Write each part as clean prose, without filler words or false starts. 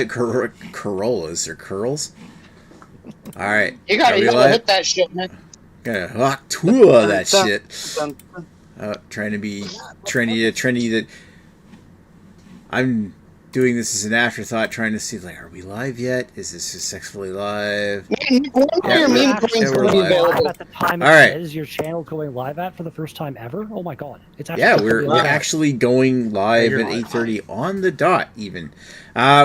Corollas or curls. All right, You gotta hit that shit, man. Gotta hot tool that shit. Trying to be trendy. That I'm doing this as an afterthought, trying to see like, are we live yet? Is this successfully live? We're live at the time. All right. Is your channel going live at for the first time ever? Oh my god! It's actually we're actually going live at 8:30 on the dot. Even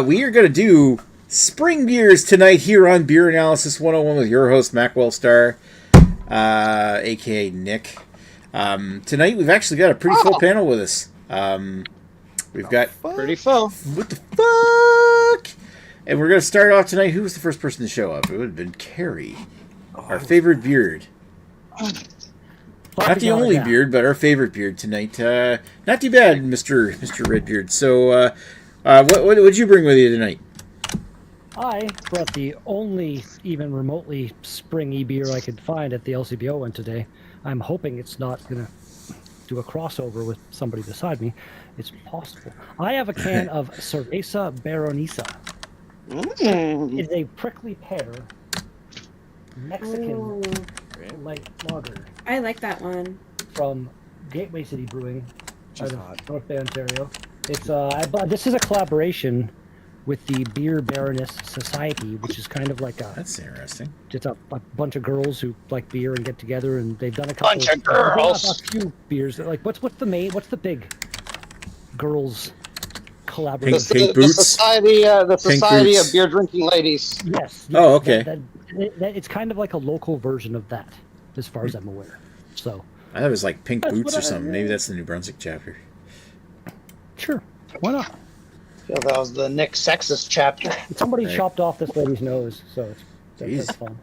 we are gonna do spring beers tonight here on Beer Analysis 101 with your host Mac Wellstar, aka Nick. Tonight we've actually got a pretty full panel with us. We've got pretty full. What the fuck? And we're gonna start off tonight. Who was the first person to show up? It would have been Carrie, our favorite beard. Not the only beard, but our favorite beard tonight. Not too bad, Mr. Redbeard. So, what did you bring with you tonight? I brought the only even remotely springy beer I could find at the LCBO one today. I'm hoping it's not gonna do a crossover with somebody beside me. It's possible. I have a can of Cerveza Baronesa. It's a prickly pear Mexican light lager. I like that one. From Gateway City Brewing out of North Bay, Ontario. It's this is a collaboration with the Beer Baroness Society, which is kind of like a... That's interesting. Just a bunch of girls who like beer and get together, and they've done a couple bunch of girls. A few beers. Like what's the big girls collaboration? Pink Boots? The Society of Beer Drinking Ladies. Yes. Oh, okay. It's kind of like a local version of that, as far as I'm aware. So I thought it was like Pink Boots or something. Maybe that's the New Brunswick chapter. Sure, why not? I feel that was the Nick Sexist chapter. Somebody chopped off this lady's nose, so that's fun.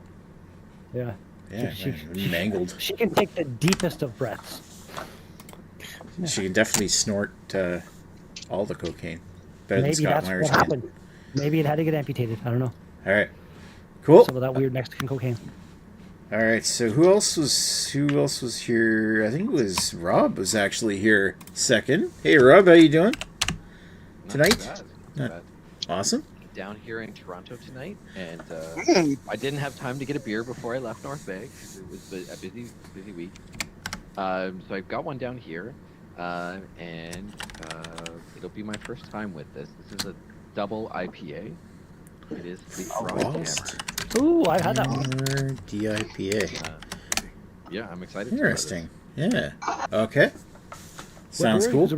Yeah. Yeah, she mangled. She can take the deepest of breaths. She can definitely snort all the cocaine. Better Maybe than Scott that's Myers what happened. Maybe it had to get amputated. I don't know. All right, cool. Some of that weird Mexican cocaine. All right, so who else was here? I think it was Rob was actually here second. Hey Rob, how you doing tonight? Not bad. Awesome. Down here in Toronto tonight, and I didn't have time to get a beer before I left North Bay. It was a busy week. So I've got one down here, and it'll be my first time with this. This is a double IPA. It is the Frost Hammer. Ooh, I had that one. DIPA. Yeah, I'm excited. Interesting. Yeah. Okay. Sounds cool.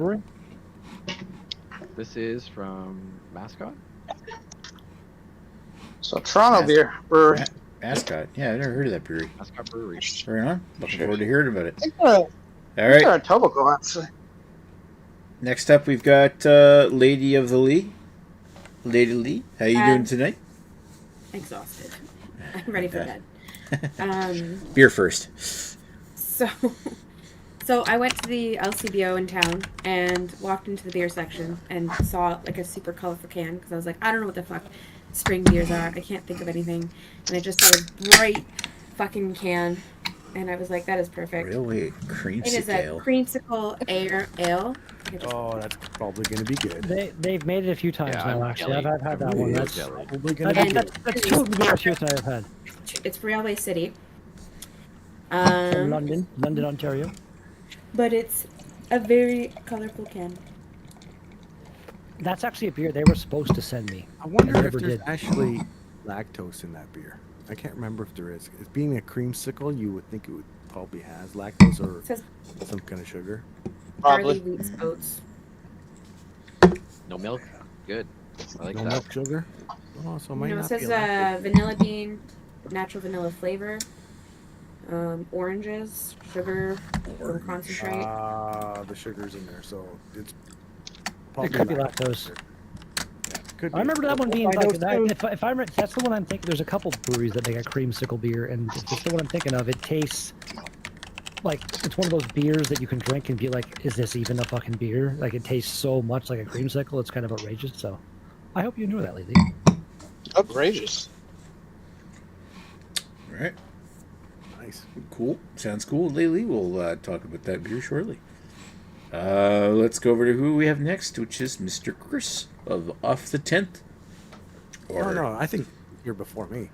This is from Mascot. So Toronto beer brewery. Mascot. Yeah, I've never heard of that brewery. Mascot Brewery. Right on. Looking forward to hearing about it. All right. They're Etobicoke, actually. Next up, we've got Lady of the Lee. Lady Lee, how you doing tonight? Exhausted. I'm ready for bed. Beer first. So I went to the LCBO in town and walked into the beer section and saw like a super colorful can because I was like, I don't know what the fuck spring beers are. I can't think of anything. And I just saw a bright fucking can and I was like, that is perfect. Really? Creamsicle. It is a creamsicle ale. Oh, that's probably going to be good. They've made it a few times now, actually. I've had that one. That's probably going to be good. That's two of the beers here that I've had. It's Railway City. From London, Ontario. But it's a very colorful can. That's actually a beer they were supposed to send me. I wonder if there's actually lactose in that beer. I can't remember if there is. It's being a creamsicle, you would think it would probably has lactose or some kind of sugar. Barley, wheat, oats. No milk. Good. I like no that. milk, sugar. Oh, so it might No, it not says be lactose. vanilla bean, natural vanilla flavor, oranges, sugar, from concentrate. The sugar's in there, so it's It could be lactose. Yeah, could be. I remember that one being like that. If I remember, that's the one I'm thinking. There's a couple breweries that make a creamsicle beer, and if it's the one I'm thinking of, it tastes like it's one of those beers that you can drink and be like, "Is this even a fucking beer?" Like it tastes so much like a creamsicle, it's kind of outrageous. So, I hope you knew that, Lily. Outrageous. All right. Nice. Cool. Sounds cool. Lately, we'll talk about that beer shortly. Let's go over to who we have next, which is Mr. Chris of Off the 10th. Or No, I think you're before me.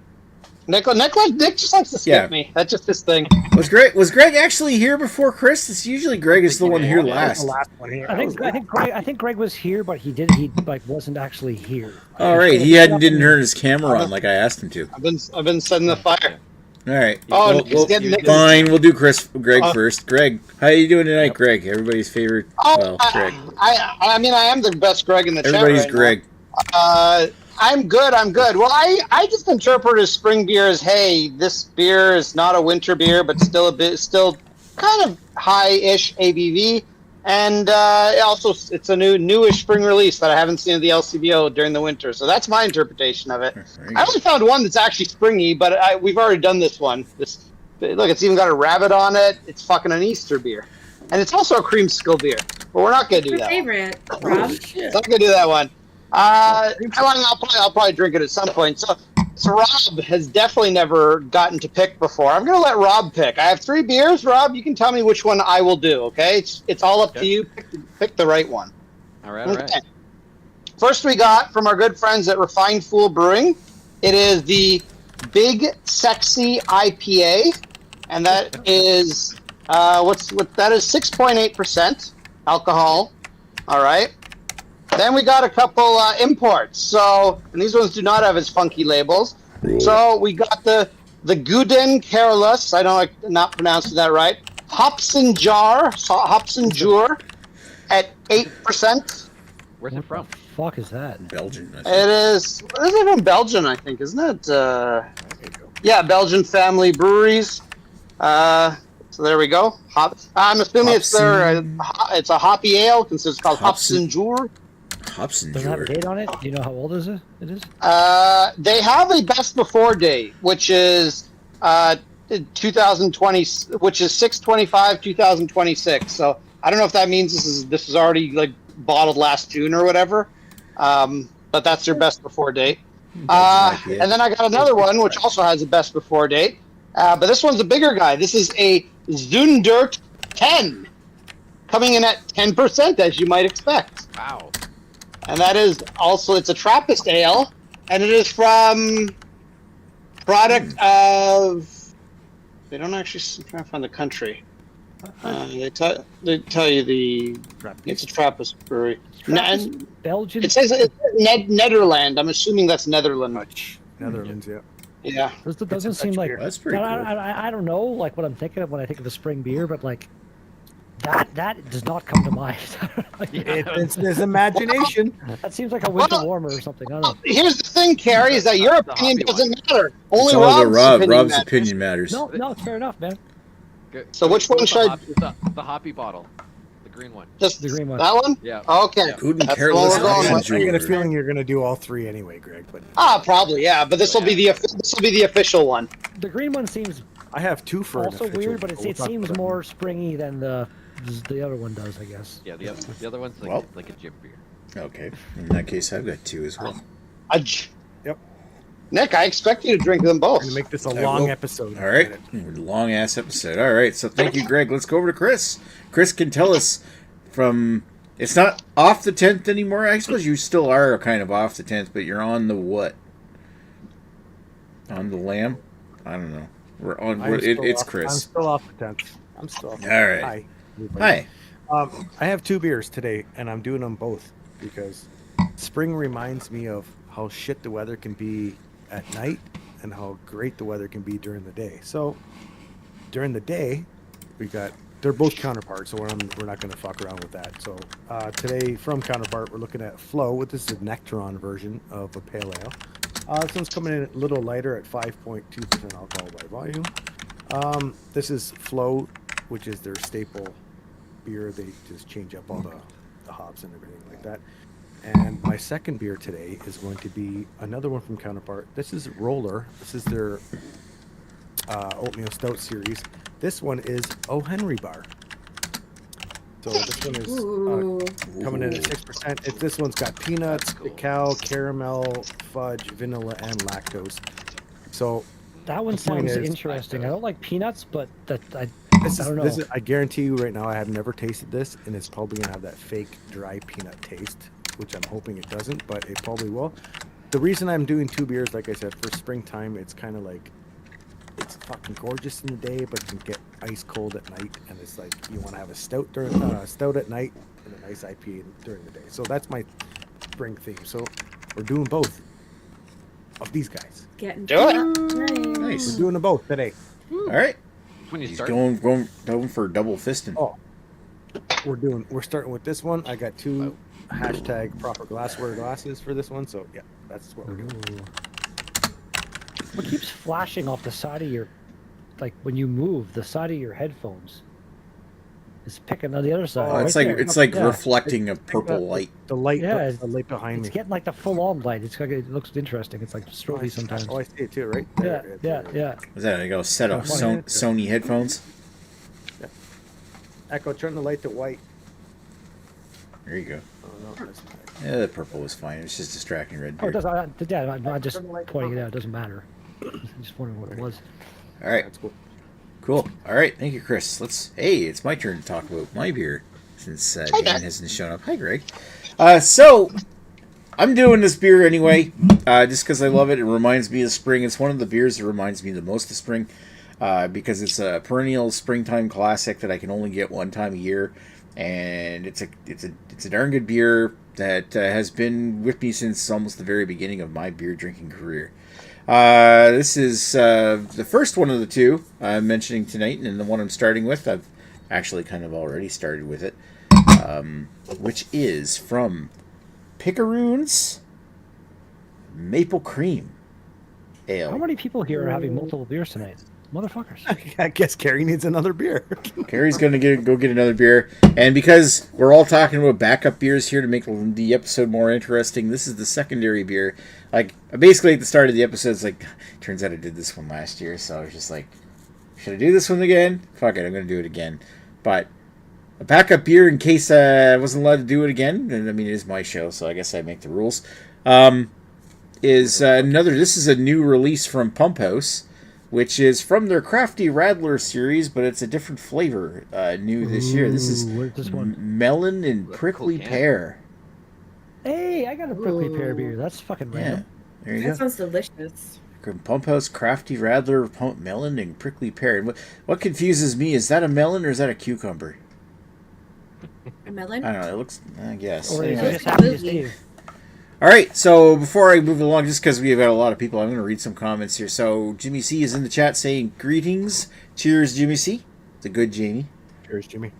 Nick just likes to skip Yeah. me. That's just his thing. was Greg actually here before Chris? It's usually Greg is the one here The last. last one here. I think Greg was here, but he wasn't actually here. All right, he didn't turn his camera on like I asked him to. I've been setting the fire. All right. Oh, Well, Nick's getting Nick. fine. We'll do Greg first. Greg, how you doing tonight, Greg? Everybody's favorite. Well, Greg. I mean, I am the best Greg in the Everybody's chat right Greg. now. I'm good. Well, I just interpret as spring beer as, hey, this beer is not a winter beer, but still kind of high-ish ABV, and also it's a newish spring release that I haven't seen at the LCBO during the winter. So that's my interpretation of it. I only found one that's actually springy, but we've already done this one. Look, it's even got a rabbit on it. It's fucking an Easter beer, and it's also a creamsicle beer. But we're not gonna do Your that. favorite, Rob? I'm not gonna do that one. I'll probably drink it at some point. So Rob has definitely never gotten to pick before. I'm gonna let Rob pick. I have 3 beers. Rob, you can tell me which one I will do. Okay, it's all up to you. Pick the right one. All right. First, we got from our good friends at Refined Fool Brewing. It is the Big Sexy IPA, and that is that is 6.8% alcohol. All right. Then we got a couple imports. And these ones do not have as funky labels. So we got the Guden Carolus. I don't not pronouncing that right. Hopson Jar at 8%. Where's it from? Fuck is that? Belgian. I think. It is from Belgium, I think, isn't it? Yeah, Belgian family breweries. So there we go. I'm assuming it's a hoppy ale because it's called Hopson Jar. Hopson Does it have a Jar. date on it? Do you know how old it is? They have a best before date, which is 2020, which is 6/25/2026. So I don't know if that means this is already like bottled last June or whatever. But that's their best before date. And then I got another one which also has a best before date. But this one's a bigger guy. This is a Zundert 10, coming in at 10%, as you might expect. Wow. And that is also, it's a Trappist ale, and it is from product of, they don't actually, I'm trying to find the country. They tell you it's a Trappist brewery. Belgian? It says it's Netherlands. I'm assuming that's Netherlands. Netherlands, yeah. Yeah. This doesn't seem like... That's pretty cool. I don't know like what I'm thinking of when I think of a spring beer, but like that does not come to mind. Like, It's his imagination. that seems like a winter warmer or something. I don't know. Here's the thing, Carrie, is that your opinion doesn't matter. Only It's all Rob's Rob's opinion opinion matters. No, it's fair enough, man. Good. So which one should I- The hoppy bottle. The green one. Just The green one. that one? Yeah. Okay. Guden That's Carolus the one we're going Hopson with. I get a Jar. feeling you're going to do all 3 anyway, Greg. But Probably, yeah. But this will be the official one. The green one seems I have 2 for an also official, weird, but we'll it talk seems about it. more springy than the other one does, I guess. Yeah, the other one's like, Well. like a gym beer. Okay. In that case, I've got 2 as well. Yep. Nick, I expect you to drink them both. I'm going to make this a I long will. episode. All right. Long ass episode. All right. So thank you, Greg. Let's go over to Chris. Chris can tell us from. It's not off the 10th anymore. I suppose you still are kind of off the 10th, but you're on the what? On the lamb? I don't know. We're on. It's Chris. I'm still off the 10th. I'm still off. All right. Hi. everybody. Hi. I have 2 beers today, and I'm doing them both because spring reminds me of how shit the weather can be at night and how great the weather can be during the day. So during the day, they're both Counterpart, so we're not going to fuck around with that. So today from Counterpart, we're looking at Flow. This is a Nectaron version of a pale ale. This one's coming in a little lighter at 5.2% alcohol by volume. This is Flow, which is their staple beer. They just change up all the hops and everything like that. And my second beer today is going to be another one from Counterpart. This is Roller. This is their oatmeal stout series. This one is O. Henry Bar. So this one is Ooh. coming in at 6%. This one's got peanuts, cacao, caramel, fudge, vanilla, and lactose. So That one The point sounds is- interesting. I don't like peanuts, but I don't know. I guarantee you right now, I have never tasted this, and it's probably gonna have that fake dry peanut taste, which I'm hoping it doesn't, but it probably will. the reason I'm doing 2 beers, like I said, for springtime, it's kind of like it's fucking gorgeous in the day, but it can get ice cold at night, and it's like you want to have a stout stout at night and a nice IPA during the day. So that's my spring theme. So we're doing both of these guys. Getting Do it. Nice. We're doing them both today. All right. When you He's start, going for double fisting. Oh, we're starting with this one. I got 2 hashtag proper glassware glasses for this one. So yeah, that's what we're doing. What keeps flashing off the side of your, like when you move, the side of your headphones is picking on the other side. Oh, right it's like there. it's like Yeah. reflecting a purple light. The light, Yeah, the light behind It's me. getting like the full-on light. It looks interesting. It's like strobey sometimes. Oh, I see it too, right? Yeah, There, yeah, there. yeah. Is that I got a set of Oh, funny. Sony headphones? Echo, turn the light to white. There you go. Oh no, that's not it. Yeah, the purple was fine. It's just distracting red Oh, beer. it does. Yeah, I'm just pointing it out. It doesn't matter. I'm just wondering what it was. All right, That's cool. cool. All right, thank you, Chris. Hey, it's my turn to talk about my beer since Dan Greg. hasn't shown up. Hi, Greg. So I'm doing this beer anyway, just because I love it. It reminds me of spring. It's one of the beers that reminds me the most of spring, because it's a perennial springtime classic that I can only get one time a year, and it's a darn good beer that has been with me since almost the very beginning of my beer drinking career. This is the first one of the 2 I'm mentioning tonight, and the one I'm starting with. I've actually kind of already started with it, which is from Picaroon's Maple Cream Ale. How many people here are having multiple beers tonight? Motherfuckers. I guess Carrie needs another beer. Carrie's going to go get another beer. And because we're all talking about backup beers here to make the episode more interesting, this is the secondary beer. Like, basically at the start of the episode, it's like, turns out I did this one last year, so I was just like, should I do this one again? Fuck it, I'm going to do it again. But a backup beer in case I wasn't allowed to do it again, and I mean, it is my show, so I guess I make the rules, is this is a new release from Pump House, which is from their Crafty Radler series, but it's a different flavor new this year. This is Where's this one? melon and Cool prickly can. pear. Hey, I got a prickly pear beer. That's fucking Yeah, random. there you That go. sounds delicious. From Pump House, Crafty Radler, melon and prickly pear. And what confuses me, is that a melon or is that a cucumber? A melon? I don't know. It looks, I guess. Or is Anyway. it just happy to see you? All right, so before I move along, just because we've got a lot of people, I'm going to read some comments here. So Jimmy C is in the chat saying, greetings. Cheers, Jimmy C. It's a good Jamie. Cheers, Jimmy.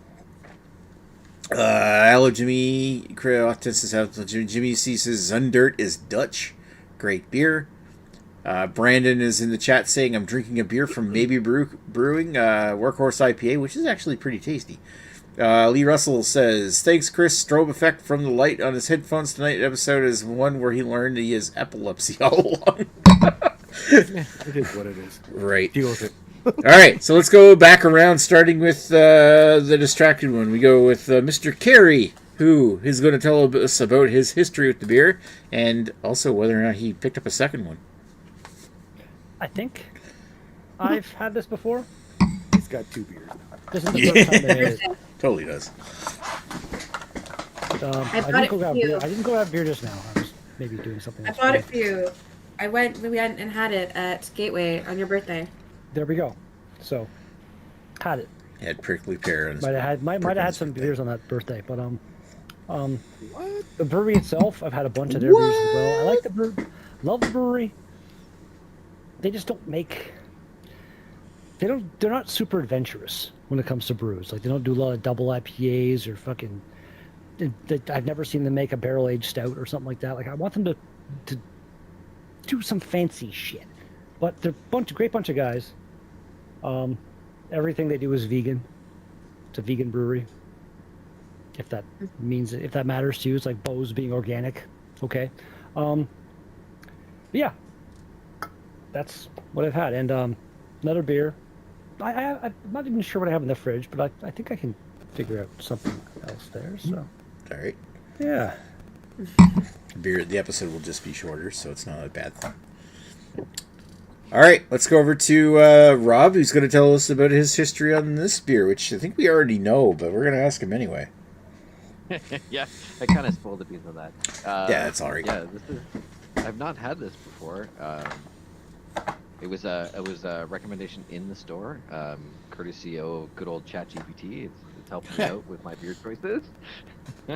Hello, Jimmy. Jimmy C says, Zundert is Dutch. Great beer. Brandon is in the chat saying, I'm drinking a beer from Maybe Brewing, Workhorse IPA, which is actually pretty tasty. Lee Russell says, thanks, Chris. Strobe effect from the light on his headphones tonight. Episode is one where he learned he has epilepsy all along. It is what it is. Right. Deal with it. All right, so let's go back around, starting with the distracted one. We go with Mr. Carey, who is going to tell us about his history with the beer, and also whether or not he picked up a second one. I think I've had this before. He's got 2 beers now. This is the first time I made it. Totally does. I bought didn't it go for grab you. beer. I didn't go grab beer just now. I was maybe doing something I else. bought it for you. We went and had it at Gateway on your birthday. There we go. So, had it. He had prickly pear. On his Might have had birthday. some beers on that birthday, but What? the brewery itself, I've had a bunch of their beers as well. I like the brewery, love the brewery. They just don't make. They're not super adventurous when it comes to brews. Like they don't do a lot of double IPAs or fucking. I've never seen them make a barrel aged stout or something like that. Like I want them to do some fancy shit. But they're great bunch of guys. Everything they do is vegan. It's a vegan brewery. If that matters to you, it's like Bo's being organic. Okay. But yeah, that's what I've had. And another beer. I'm not even sure what I have in the fridge, but I think I can figure out something else there. So All right. yeah. The episode will just be shorter, so it's not a bad thing. All right, let's go over to Rob, who's going to tell us about his history on this beer, which I think we already know, but we're going to ask him anyway. Yeah, I kind of spoiled a piece of that. Yeah, that's all right. Yeah, I've not had this before. It was a recommendation in the store, courtesy of good old ChatGPT. It's helping me out with my beer choices.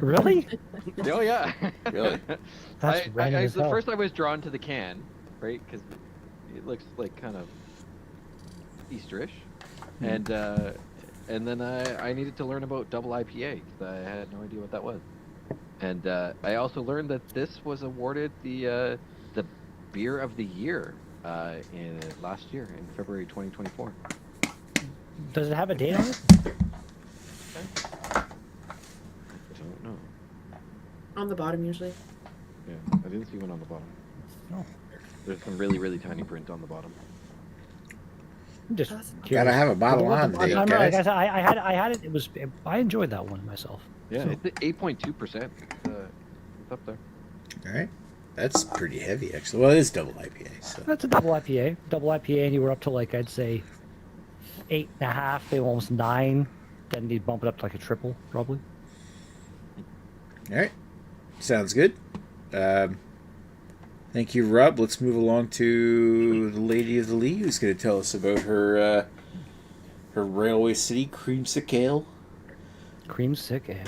Really? Oh yeah. Really? That's random as the hell. first I was drawn to the can, right? Because it looks like kind of Easterish, and then I needed to learn about double IPA because I had no idea what that was, and I also learned that this was awarded the beer of the year in last year in February 2024. Does it have a date on it? I don't know. On the bottom usually. Yeah, I didn't see one on the bottom. No. There's some really, really tiny print on the bottom. I'm just Awesome. curious. Gotta have a bottle Well, on the- today, I'm right, guys. I had it. I enjoyed that one myself. Yeah, So- it's at 8.2%. It's up there. All right. That's pretty heavy, actually. Well, it is double IPA. So. That's a double IPA. Double IPA, and you were up to like I'd say 8.5, maybe almost 9. Then you'd bump it up to like a triple, probably. All right. Sounds good. Thank you, Rob. Let's move along to the Lady of the Lee, who's going to tell us about her Railway City Creamsick Ale. Creamsick ale.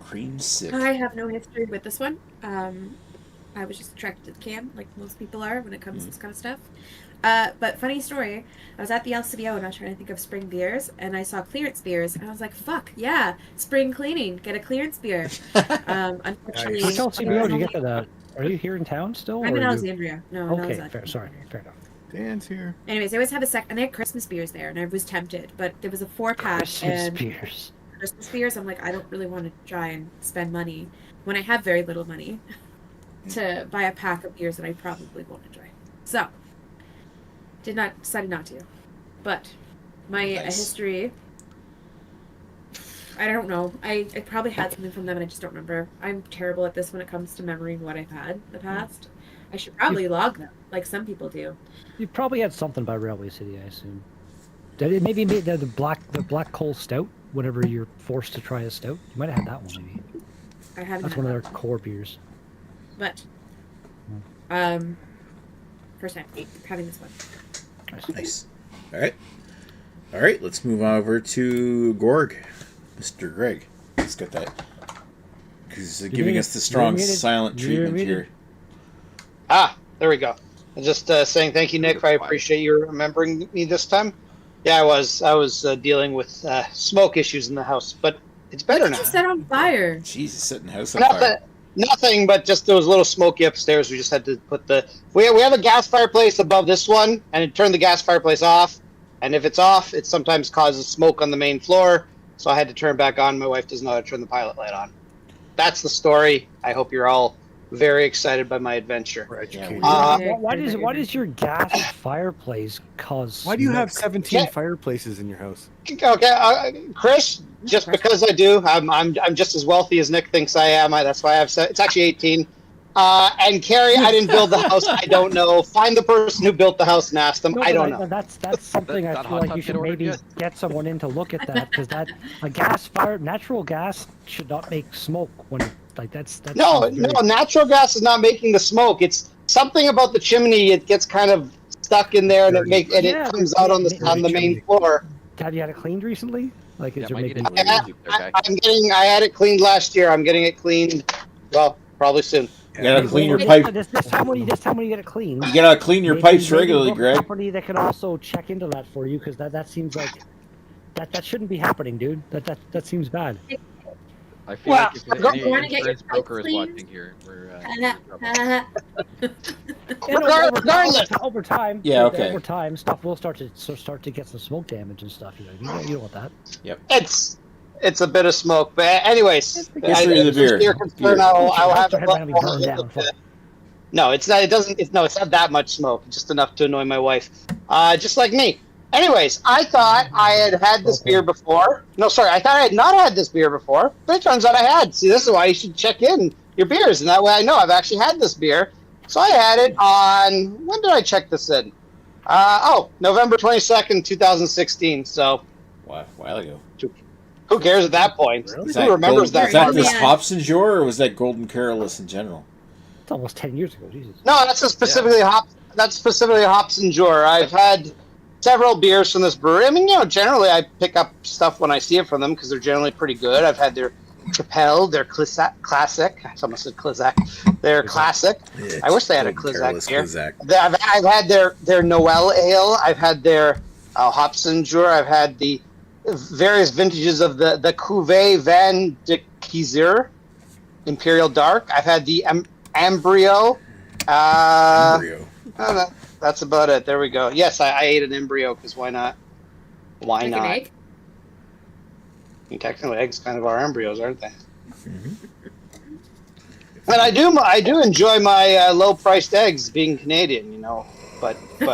Creamsick. I have no history with this one. I was just attracted to the can, like most people are when it comes to this kind of stuff. But funny story, I was at the LCBO and I was trying to think of spring beers, and I saw clearance beers, and I was like, "Fuck yeah, spring cleaning, get a clearance beer." Unfortunately, Which LCBO did you get for that? Are you here in town still? I'm or in are you- Alexandria. No, Okay, no, fair, sorry, fair enough. Dan's here. Anyways, they always have and they had Christmas beers there, and I was tempted, but there was a 4-pack Christmas and beers. Christmas beers. I'm like, I don't really want to try and spend money when I have very little money to buy a pack of beers that I probably won't enjoy. So, decided not to. But my Nice. history, I don't know. I probably had something from them and I just don't remember. I'm terrible at this when it comes to remembering what I've had in the past. I should probably log them, like some people do. You probably had something by Railway City, I assume. Did it maybe made the black coal stout? Whenever you're forced to try a stout, you might have had that one. Maybe I haven't that's had one of that. their core beers. But, first time having this one. Nice. All right. All right. Let's move on over to Gorg, Mr. Greg. He's got that. He's giving us the strong muted. silent You're treatment muted. here. There we go. I'm just saying thank you, Nick. I appreciate you remembering me this time. Yeah, I was dealing with smoke issues in the house, but it's better What now. did you set on fire? Jesus, setting the house on fire. Nothing, but just it was a little smoky upstairs. We just had to put we have a gas fireplace above this one, and it turned the gas fireplace off. And if it's off, it sometimes causes smoke on the main floor. So I had to turn it back on. My wife doesn't know how to turn the pilot light on. That's the story. I hope you're all very excited by my adventure. For education. Why does your gas fireplace cause? Why do you have smoke? 17 Yeah. fireplaces in your house? Okay, Chris. Just because I do, I'm just as wealthy as Nick thinks I am. That's why I have. It's actually 18. And Carrie, I didn't build the house. I don't know. Find the person who built the house and ask them. No, I but don't know. That's something That I feel hot like tub you get should ordered maybe yet? get someone in to look at that because natural gas should not make smoke when that's No, very- natural gas is not making the smoke. It's something about the chimney. It gets kind of stuck in there, and Yeah, it comes out on the main floor. Have you had it cleaned recently? Like, is Yeah, there might maybe? need a Yeah, music there, guy. I had it cleaned last year. I'm getting it cleaned. Well, probably soon. You gotta clean your This pipe. This time when you get it cleaned, You gotta clean your pipes regularly, book a Greg. company that can also check into that for you because that seems like that shouldn't be happening, dude. That seems bad. I feel Well, like if go- any You wanna get your insurance broker is pipes cleaned? watching here, we're in trouble. And Regardless. over time, Yeah, okay. over time, stuff will start to get some smoke damage and stuff. You don't want that. It's a bit of smoke, but anyways, History of the beer. If you're concerned, Beer. I'll have Your head might be burned it. down. No, it's not. It's not that much smoke. Just enough to annoy my wife. Just like me. Anyways, I thought I had this beer before. No, sorry, I thought I had not had this beer before. But it turns out I had. See, this is why you should check in your beers, and that way I know I've actually had this beer. So I had it on. When did I check this in? November 22nd, 2016. So Wow, a while ago. who cares at that point? Really? Is Who remembers that? Was that Gold- this Yeah. Hobson Jour or was that Golden Carolus in general? It's almost 10 years ago. Jesus. No, that's a specifically hops. That's specifically hops and jour. I've had several beers from this brewery. I mean, generally I pick up stuff when I see it from them because they're generally pretty good. I've had their Tripel, their classic. I almost said Clizac. Their classic. Yeah, I wish they had a Careless Clizac beer. Clizac. I've had their Noel Ale. I've had their hops and jour. I've had the various vintages of the Cuvée Van de Keyser Imperial Dark. I've had the Embryo. Embryo. That's about it. There we go. Yes, I ate an embryo because why not? Why Like not? an egg? I mean, technically, eggs kind of are embryos, aren't they? Mhm. And I do enjoy my low-priced eggs being Canadian, But we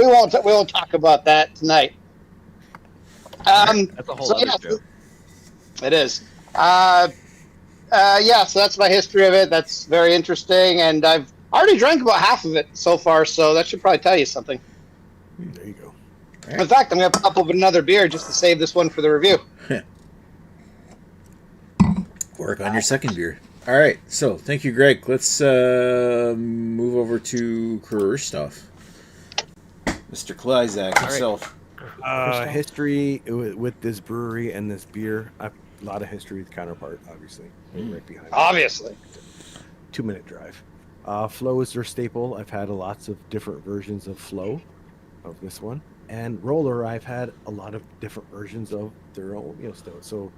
won't talk about that tonight. That's a whole other joke. It is. So that's my history of it. That's very interesting, and I've already drank about half of it so far, so that should probably tell you something. There you go. In fact, I'm going to pop up another beer just to save this one for the review. Work on your second beer. All right, so thank you, Greg. Let's move over to career stuff. Mr. Klizak himself. History with this brewery and this beer. A lot of history with Counterpart, obviously. Right behind me. Obviously. 2-minute drive. Flow is their staple. I've had lots of different versions of Flow, of this one. And Roller, I've had a lot of different versions of their own, stout. So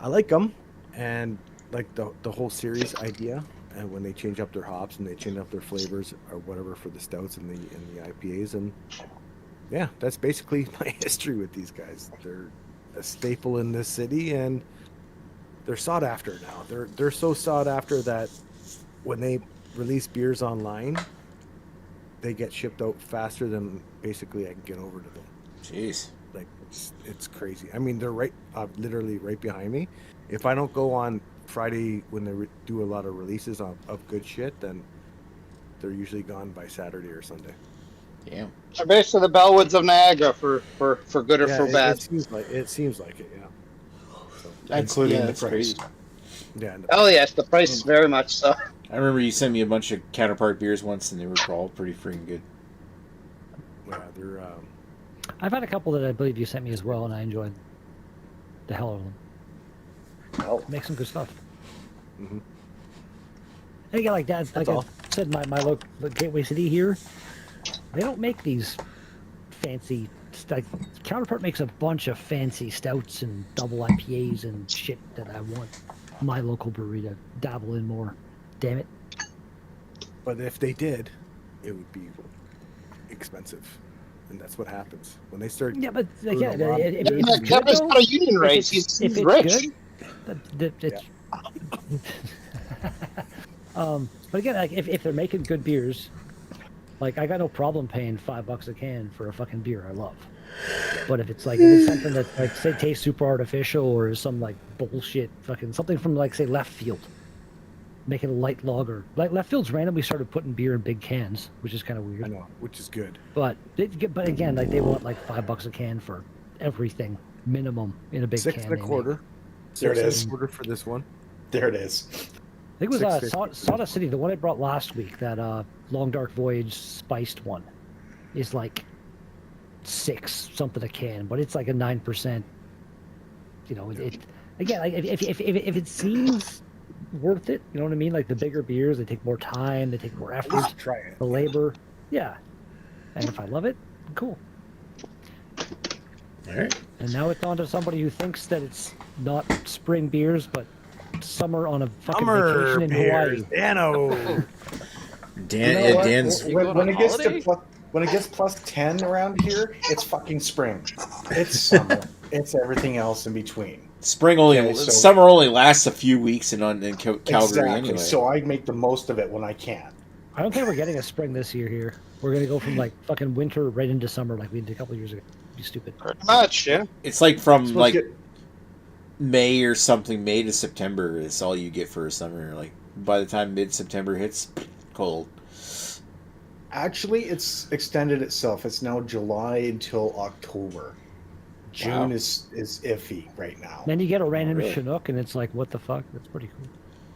I like them, and like the whole series idea. And when they change up their hops and they change up their flavors or whatever for the stouts and the IPAs, and yeah, that's basically my history with these guys. They're a staple in this city, and they're sought after now. They're so sought after that when they release beers online, they get shipped out faster than basically I can get over to them. Jeez. Like it's crazy. I mean, they're literally right behind me. If I don't go on Friday when they do a lot of releases of good shit, then they're usually gone by Saturday or Sunday. Damn. They're basically the Bellwoods of Niagara for good or for bad. It seems like it, yeah. So, Including the that's price. crazy. yeah. Oh yes, the price is very much so. I remember you sent me a bunch of Counterpart beers once, and they were all pretty freaking good. Yeah, they're I've had a couple that I believe you sent me as well, and I enjoyed the hell out of them. Well, Make some good stuff. Mhm. And again, like that, like I all. said, my local Gateway City here, they don't make these fancy. Like Counterpart makes a bunch of fancy stouts and double IPAs and shit that I want my local brewery to dabble in more. Damn it! But if they did, it would be expensive, and that's what happens when they start. Yeah, but like, yeah, Bruno, if it's good, Kevin's though, got a union raise. if He's it's rich. good, it's but again, like if they're making good beers, like I got no problem paying $5 a can for a fucking beer I love. But if it's something that like say tastes super artificial or is some like bullshit fucking something from like say Left Field, making a light lager. Like Left Field's randomly started putting beer in big cans, which is kind of weird. I know, which is good. But again, like they want like $5 a can for everything minimum in a big Six can. and a they make. quarter. There it Six is. and a quarter for this one. there it is. I think it was $6.50. Sawdust City, the one I brought last week, that Long Dark Voyage spiced one, is like 6 something a can, but it's like a 9%. It again, like if it seems worth it, you know what I mean? Like the bigger beers, they take more time, they take more At effort, least try it. the labor, yeah. And if I love it, cool. All right. And now it's on to somebody who thinks that it's not spring beers, but summer on a fucking vacation in beers, Hawaii. Dano. Dan, You know yeah, what? Dan's. You go on When a it gets holiday? to when it gets plus 10 around here, it's fucking spring. It's summer. It's everything else in between. Spring only, Okay, so- summer only lasts a few weeks in Calgary Exactly. anyway. So I make the most of it when I can. I don't think we're getting a spring this year here. We're gonna go from like fucking winter right into summer like we did a couple years ago. Be stupid. Pretty much, yeah. It's like from Supposed like to get- May or something. May to September is all you get for a summer. Like by the time mid-September hits, cold. Actually, it's extended itself. It's now July until October. June Wow. is iffy right now. Then you get a random really? Chinook and it's like, what the fuck? That's pretty cool.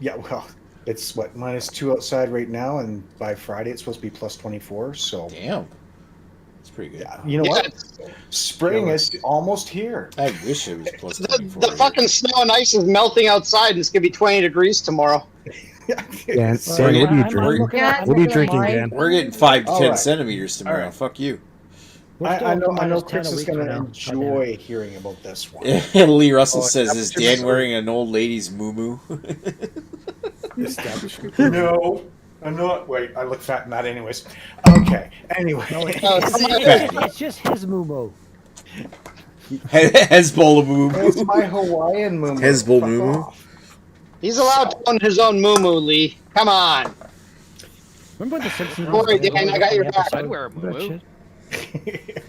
Yeah, well, It's what, -2 outside right now, and by Friday it's supposed to be +24. So Damn. That's pretty good. yeah, you know Yeah, what? Spring is almost here. I wish it was plus The, 24. the here. fucking snow and ice is melting outside, and it's gonna be 20 degrees tomorrow. Dan, Well, what are you I'm drinking? looking at- I'm What are you looking at drinking, mine. Dan? We're getting 5 to All 10 right. centimeters tomorrow. right. Fuck you. We're still I up to know minus 10 Chris a is week going from to now. enjoy hearing about this one. Lee Russell Oh, says, that's "Is just Dan so- wearing an old lady's moo Establishment. No, I'm not. Wait, I look fat in that anyways. Okay, anyway. No, Fat. it's just his moo. Hezbollah moo It's my Hawaiian moo. Hezbollah moo. He's allowed to own his own moo Lee. Come on. Remember when the Simpsons? Don't worry, was Dan, I got your back. episode? I'd wear a Remember that moo-moo. shit?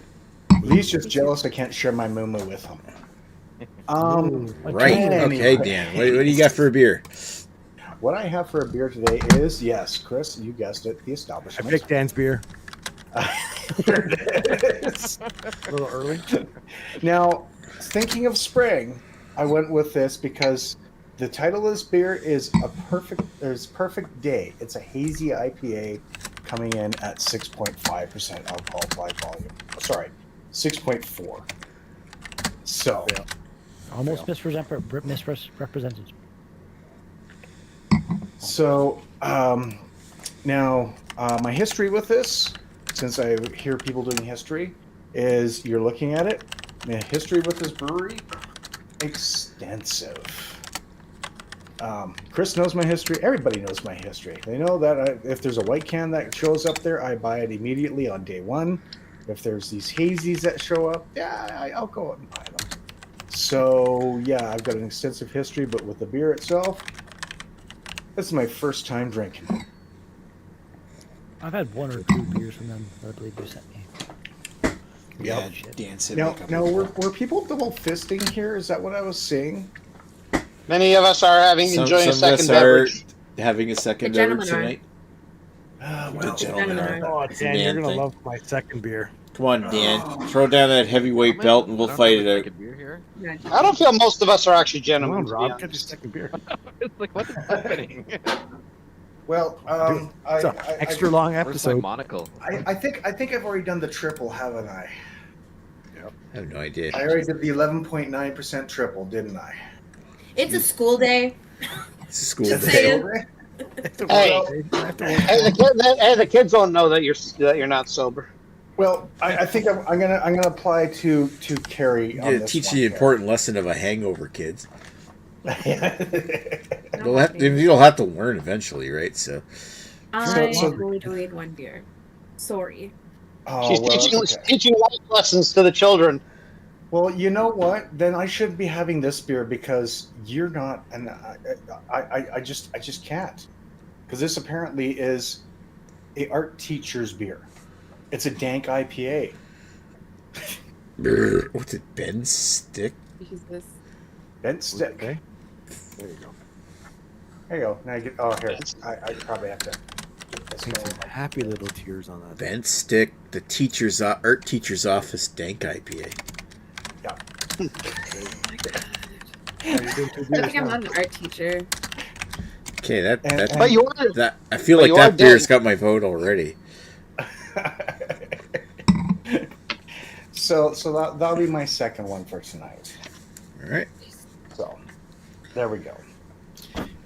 Lee's just jealous I can't share my moo with him. Right. Okay, Dan. What do you got for a beer? What I have for a beer today is, yes, Chris, you guessed it, the I establishment. picked Dan's beer. There it is. A little early. Now, thinking of spring, I went with this because the title of this beer is Perfect Day. It's a hazy IPA coming in at 6.5% alcohol by volume. Sorry, 6.4. So, Almost misrepresented. Now my history with this, since I hear people doing history, is you're looking at it. My history with this brewery, extensive. Chris knows my history. Everybody knows my history. They know that if there's a white can that shows up there, I buy it immediately on day one. If there's these hazies that show up, yeah, I'll go out and buy them. So yeah, I've got an extensive history, but with the beer itself, this is my first time drinking it. I've had 1 or 2 beers from them that I believe you sent me. Yeah, Shit. Dan said Now, make up now a- were people double fisting here? Is that what I was seeing? Many of us are enjoying a some of second us are beverage. having a second The beverage gentlemen tonight. Well, gentlemen Gentlemen are. Oh, It's a Dan, you're Dan gonna thing. love my second beer. Come on, Dan. Throw down that heavyweight belt and we'll I don't fight have it a out. second beer here. Yeah. I don't feel most of us are actually Come gentlemen. on, to be Rob, get your honest. second beer. It's like, what is happening? well, It's an extra long Where's my episode. monocle? I think I've already done the triple, haven't I? I have no idea. I already did the 11.9% triple, didn't I? It's a school day. It's a school Just day. saying. Hey, the kids don't know that you're not sober. Well, I think I'm gonna apply to Carrie on Yeah, this teach one, the Carrie. important lesson of a hangover, kids. No, You'll have to learn eventually, right? So I So- only delayed 1 beer. Sorry. Oh, She's well, teaching okay. teaching life lessons to the children. Well, you know what? Then I shouldn't be having this beer because you're not, and I just can't. Because this apparently is a art teacher's beer. It's a dank IPA. what's it? Ben Stick? Jesus. Bent stick. Okay. There you go. There you go. Now you get. Oh, here. I probably have to. Get this Some going. happy little tears on that. Ben Stick, the art teacher's office dank IPA. Yeah. You're doing 2 I beers think I'm now. not an art teacher. Okay, And- But you are. that I feel But like you are that beer's dank. got my vote already. so that'll be my second one for tonight. All right. So there we go.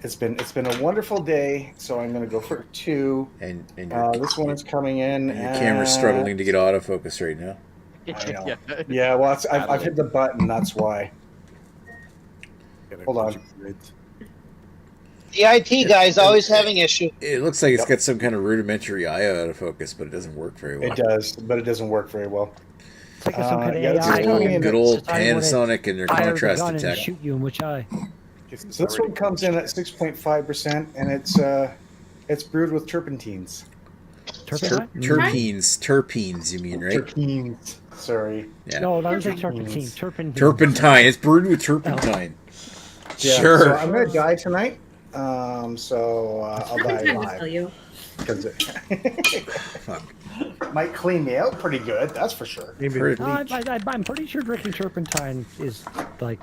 It's been a wonderful day. So I'm gonna go for 2. And your, This one is coming in. and your camera's struggling to get autofocus right now. I know. Yeah. Yeah, well, I've hit the button. That's why. Get a Hold on. bunch of grids. The IT guy's always having issues. It looks like it's got some kind of rudimentary eye autofocus, but it doesn't work very well. It does, but it doesn't work very well. It's like some kind of yeah, this is AI. coming in Good at- old deciding when it Panasonic and their fires a contrast gun and detector. shoot you in which eye. So this one comes in at 6.5%, and it's brewed with turpentines. Turpentine? Terpenes, you mean, right? Terpenes. Sorry. Yeah. No, that was like Turpentine. turpentine. Turpentine. Turpentine. It's brewed with turpentine. Yeah, Sure. So I'm gonna die tonight. So I'll die Turpentine will kill live you. because it might clean me out pretty good. That's for sure. Maybe Heard- bleach. I'm pretty sure drinking turpentine is like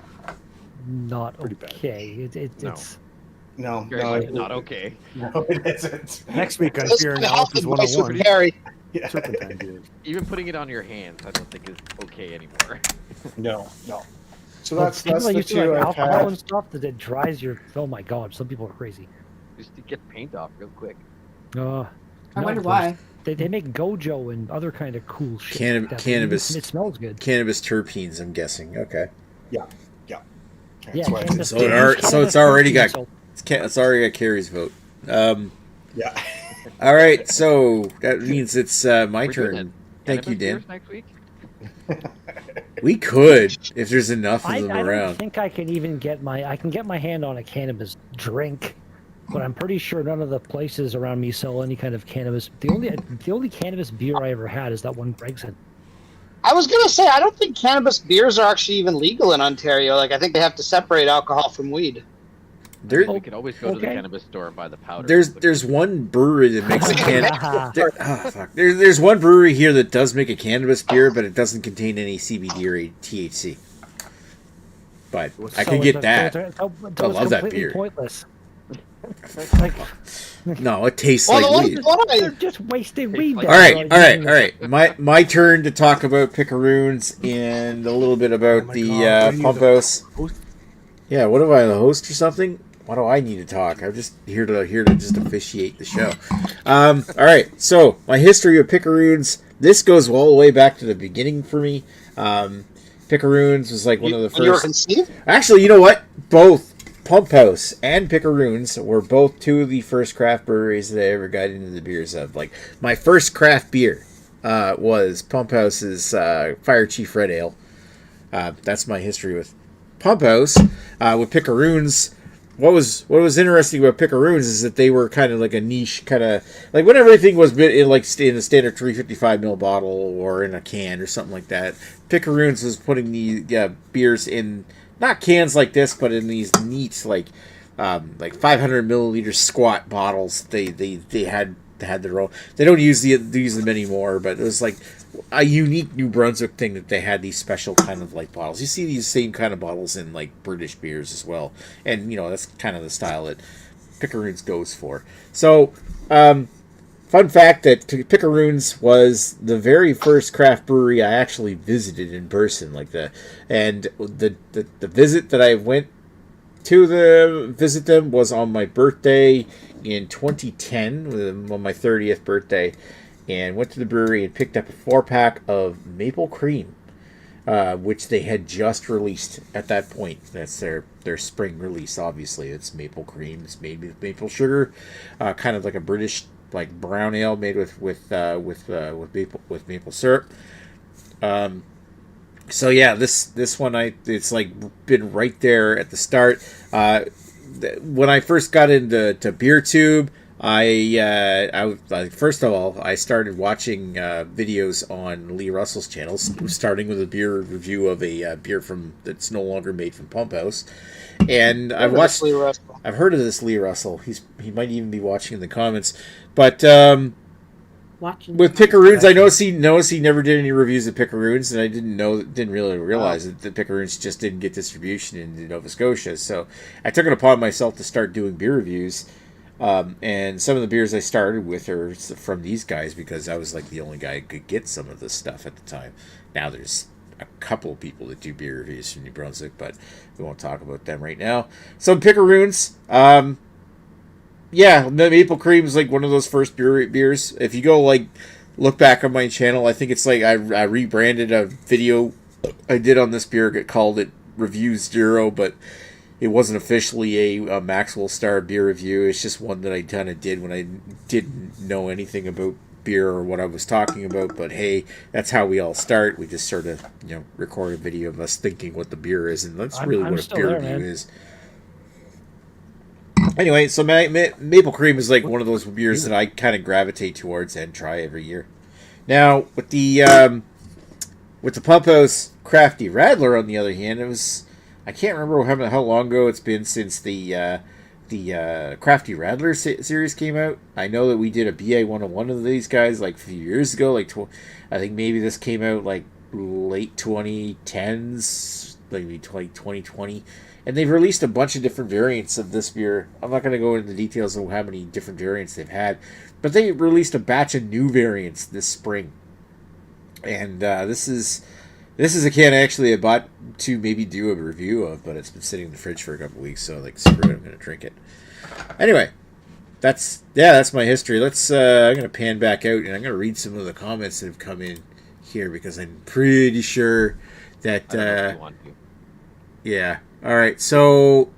not Pretty bad. okay. No. It's No, Gary's no, like, not okay. No, it isn't. Next week on This Beer is the health Analysis advice with 101, Harry. Yeah. turpentine beers. Even putting it on your hands, I don't think is okay anymore. No. So Well, that's people the used to two like I've alcohol had. and stuff that it dries your. Oh my god, some people are crazy. Just to get paint off real quick. I No, wonder there's- why. They make Gojo and other kind of cool shit. Cannab- like that. cannabis- It smells good. Cannabis terpenes, I'm guessing. Okay. That's Yeah, why it's- cannabis. So they it use already- so cannabis it's already protein, got- so- It's already got Carrie's vote. yeah. All right, so that means it's my We're doing turn. it. Thank you, Cannabis Dan. beers next week? We could if there's enough of I them don't around. think I can even get I can get my hand on a cannabis drink, but I'm pretty sure none of the places around me sell any kind of cannabis. The only cannabis beer I ever had is that one Greg's had. I was gonna say I don't think cannabis beers are actually even legal in Ontario. Like I think they have to separate alcohol from weed. There, We could always go to the Okay. cannabis store and buy the powder. there's one brewery that makes a there's one brewery here that does make a cannabis beer, but it doesn't contain any CBD or THC. But I can get that. I love that beer. Pointless. Like, No, it tastes Well, like the weed. one they're I just wasting Tastes weed. like- there. All right. My turn to talk about pickaroons and a little bit about Oh my the God, are you pump the house. host? Yeah, what am I, the host or something? Why do I need to talk? I'm just here to just officiate the show. All right, so my history of pickaroons. This goes all the way back to the beginning for me. Pickaroons was like one of the when you were first. conceived. Actually, you know what? Both Pump House and Pickaroons were both two of the first craft breweries that I ever got into the beers of. Like my first craft beer was Pump House's Fire Chief Red Ale. That's my history with Pump House. With Pickaroons, what was interesting about Pickaroons is that they were kind of like a niche kind of like when everything was in in a standard 355 ml bottle or in a can or something like that. Pickaroons was putting the beers in not cans like this, but in these neat like 500 milliliter squat bottles. They had their own. They don't use them anymore, but it was like a unique New Brunswick thing that they had these special kind of like bottles. You see these same kind of bottles in like British beers as well, and that's kind of the style that Pickaroons goes for. So, fun fact that Pickaroons was the very first craft brewery I actually visited in person, the visit that I went to visit them was on my birthday in 2010, on my 30th birthday, and went to the brewery and picked up a 4-pack of Maple Cream, which they had just released at that point. That's their spring release. Obviously, it's Maple Cream. It's made with maple sugar, kind of like a British like brown ale made with maple syrup. So yeah, this one it's like been right there at the start. When I first got into beer tube, I first of all I started watching videos on Lee Russell's channel, starting with a beer review of a beer that's no longer made from Pump House, and I've heard of this Lee Russell. He might even be watching in the comments, but Watching with Pickaroons, I noticed he never did any reviews of Pickaroons, and I didn't really realize that Pickaroons just didn't get distribution in Nova Scotia. So I took it upon myself to start doing beer reviews, and some of the beers I started with are from these guys because I was like the only guy who could get some of this stuff at the time. Now there's a couple of people that do beer reviews from New Brunswick, but we won't talk about them right now. So Pickaroons, yeah, the Maple Cream is like one of those first beers. If you go look back on my channel, I think it's like I rebranded a video I did on this beer. It called it Review Zero, but it wasn't officially a Maxwell Star beer review. It's just one that I kind of did when I didn't know anything about beer or what I was talking about. But hey, that's how we all start. We just sort of record a video of us thinking what the beer is, and that's really what a beer review is. Anyway, so Maple Cream is like one of those beers that I kind of gravitate towards and try every year. Now, with the Pump House Crafty Radler, on the other hand, I can't remember how long ago it's been since the Crafty Radler series came out. I know that we did a BA101 of these guys like a few years ago. I think maybe this came out like late 2010s, maybe 2020, and they've released a bunch of different variants of this beer. I'm not going to go into the details of how many different variants they've had, but they released a batch of new variants this spring, and this is a can actually I bought to maybe do a review of, but it's been sitting in the fridge for a couple weeks, so like screw it, I'm going to drink it. Anyway, that's my history. Let's I'm going to pan back out, and I'm going to read some of the comments that have come in here because I'm pretty sure that I don't know if you want to. yeah. All right. So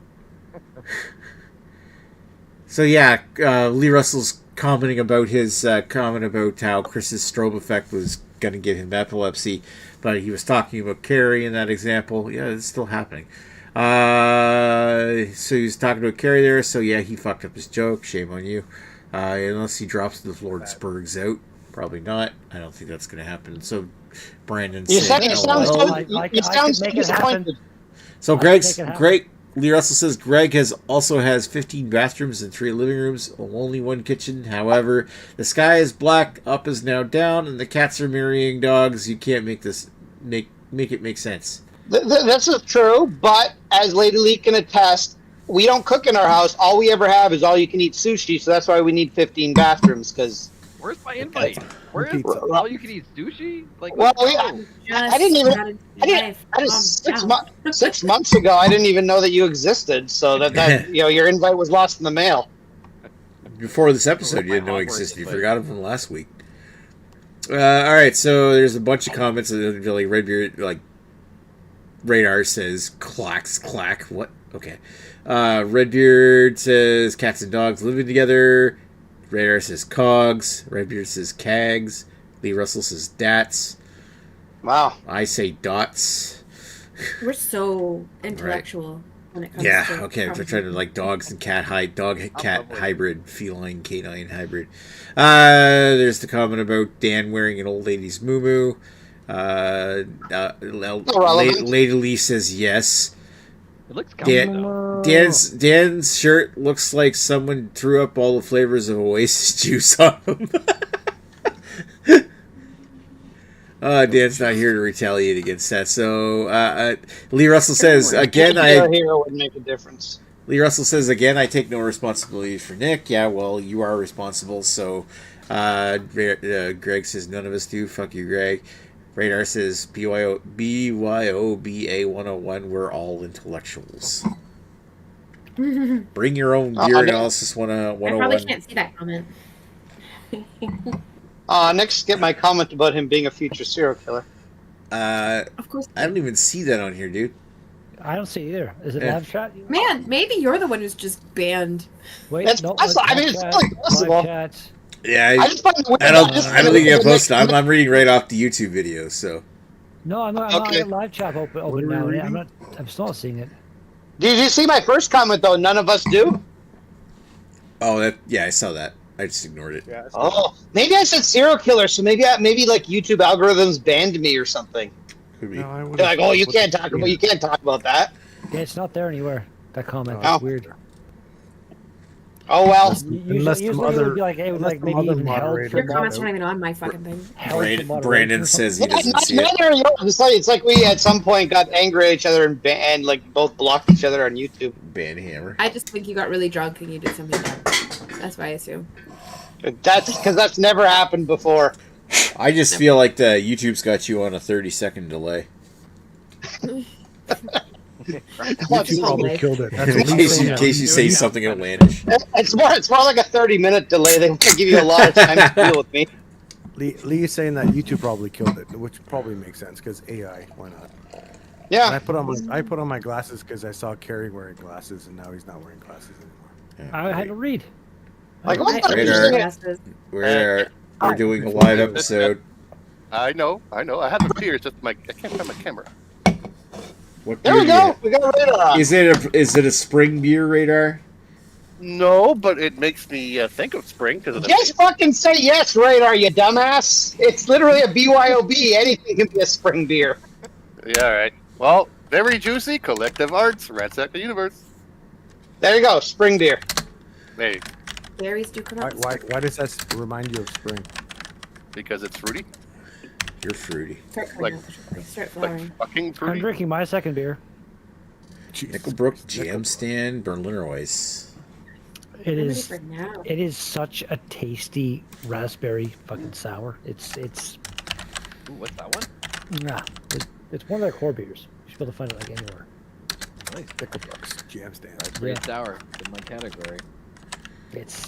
yeah, Lee Russell's commenting about his comment about how Chris's strobe effect was going to give him epilepsy, but he was talking about Carrie in that example. Yeah, it's still happening. So he was talking about Carrie there. So yeah, he fucked up his joke. Shame on you. Unless he drops the floor and spurgs out. Probably not. I don't think that's going to happen. So Brandon said, You sound so disappointed. So Greg, Lee Russell says Greg has 15 bathrooms and 3 living rooms, only 1 kitchen. However, the sky is black, up is now down, and the cats are marrying dogs. You can't make this make it make sense. That's true, but as Lady Lee can attest, we don't cook in our house. All we ever have is all you can eat sushi, so that's why we need 15 bathrooms. Because where's my invite? Where is all you can eat sushi? Like, well, I didn't even. I just 6 months ago, I didn't even know that you existed. So that your invite was lost in the mail. Before this episode, you didn't know it existed. You forgot him from last week. All right, so there's a bunch of comments that like Redbeard, like Radar says clacks clack. What? Okay. Redbeard says cats and dogs living together. Radar says cogs. Redbeard says cags. Lee Russell says dats. Wow. I say dots. We're so intellectual when it comes to... Yeah, okay. They're trying to like dogs and cat hybrid, feline canine hybrid. There's the comment about Dan wearing an old lady's muumuu. Lady Lee says yes. It looks comfortable. Dan's shirt looks like someone threw up all the flavors of Oasis juice on him. Dan's not here to retaliate against that. So Lee Russell says again, hero would make a difference. Lee Russell says again, I take no responsibility for Nick. Yeah, well, you are responsible. So Greg says none of us do. Fuck you, Greg. Radar says BYOBA101. We're all intellectuals. Bring your own beer analysis 101. I probably can't see that comment. Next, get my comment about him being a future serial killer. Of course. I don't even see that on here, dude. I don't see either. Is it live chat? Man, maybe you're the one who's just banned. Wait, That's possible. I mean, it's totally possible. Chat. Yeah, I just find it weird. I don't think I posted. I'm reading right off the YouTube video, so. No, I'm not. Okay. I'm not live chat open now. I'm still not seeing it. Did you see my first comment though? None of us do. Oh, I saw that. I just ignored it. Yeah, Oh, maybe I said serial killer, so maybe like YouTube algorithms banned me or something. Could be. They're like, oh, you can't talk about that. Yeah, it's not there anywhere. That comment. Oh. That's weird. Oh well. Usually it would be like, maybe even held for Your comments aren't even on my fucking thing. Brandon says he doesn't see it. It's like we at some point got angry at each other and like both blocked each other on YouTube. Banhammer. I just think you got really drunk and you did something dumb. That's what I assume. That's because that's never happened before. I just feel like the YouTube's got you on a 30-second delay. YouTube probably killed it. That's In case you say something outlandish. It's more like a 30-minute delay. They want to give you a lot of time to deal with me. Lee is saying that YouTube probably killed it, which probably makes sense because AI. Why not? Yeah. And I put on my glasses because I saw Kerry wearing glasses, and now he's not wearing glasses anymore. Yeah. I had to read. Like, what the We're doing a live episode. I know. I had the beer. It's just I can't find my camera. What There beer we do you go. have? We got a radar on. Is it a spring beer, Radar? No, but it makes me think of spring because of the. Just fucking say yes, radar, you dumbass. It's literally a BYOB. Anything can be a spring beer. Yeah, all right. Well, very juicy. Collective Arts. Ransack the universe. There you go, spring beer. Hey, Berries do come out. Why does that remind you of spring? because it's fruity. You're fruity. Start flowering. Fucking I'm fruity. drinking my second beer. Nickelbrook Jam Stand Berliner Weiss. It I'm ready is. for now. It is such a tasty raspberry fucking sour. It's Ooh, what's that one? nah. It's one of their core beers. You should be able to find it like anywhere. Nice Nickelbrooks jam stand. That's pretty Yeah. sour in my category. It's.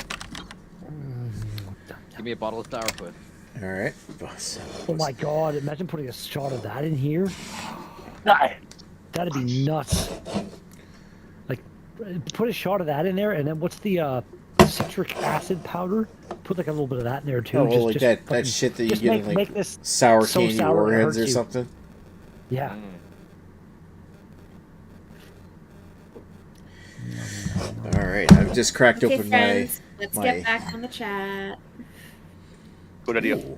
Give me a bottle of sourpuss. All right. Boss. Oh my god! Imagine putting a shot of that in here. That'd be nuts. Like, put a shot of that in there, and then what's the citric acid powder? Put like a little bit of that in there too. Oh, well, like that fucking- shit that you just get make, in like make this. sour so candy sour it warheads hurts or you. something. Yeah. All right. I've just cracked Okay, open friends, let's my- get back on the chat. Good my. idea. Ooh.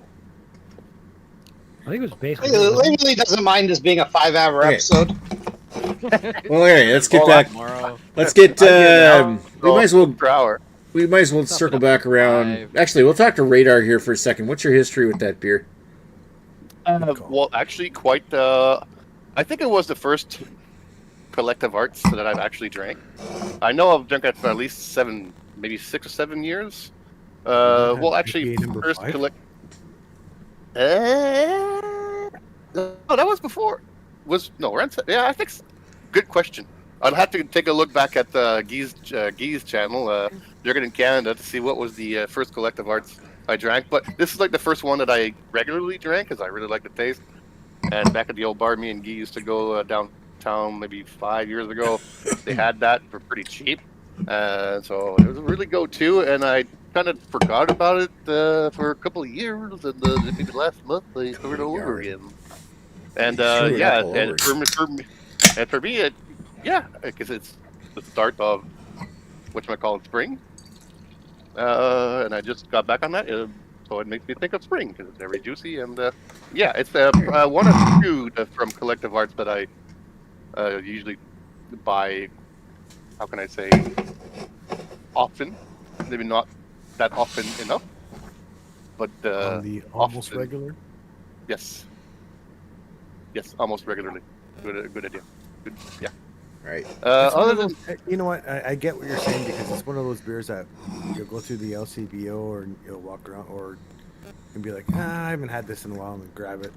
I think it was basically. Lee really doesn't mind this being a 5-hour Okay. episode. Well, okay. Let's get Well, back. Tomorrow. Let's get. We might as well. Per hour. We might as well circle back around. Actually, we'll talk to Radar here for a second. What's your history with that beer? Well, actually, quite. I think it was the first collective arts that I've actually drank. I know I've drank it for at least 7, maybe 6 or 7 years. Well, actually, IPA number first 5? collect. No, that was before. Yeah, I think. Good question. I'll have to take a look back at Guy's channel, Drinking in Canada, to see what was the first collective arts I drank. But this is like the first one that I regularly drank because I really like the taste. And back at the old bar, me and Guy used to go downtown maybe 5 years ago. They had that for pretty cheap. So it was a really go-to, and I kind of forgot about it for a couple of years. And maybe last month I discovered it over again. And Threw it yeah, up all over. and for me, because it's the start of whatchamacallit spring. And I just got back on that, so it makes me think of spring because it's very juicy. And yeah, it's one of two from Collective Arts that I usually buy. How can I say? Often, maybe not that often enough, but On the almost often. regular. Yes, almost regularly. Good idea. Good, yeah. Right. It's one Other of than those- you know what? I get what you're saying because it's one of those beers that you'll go through the LCBO or you'll walk around or and be like, I haven't had this in a while, and grab it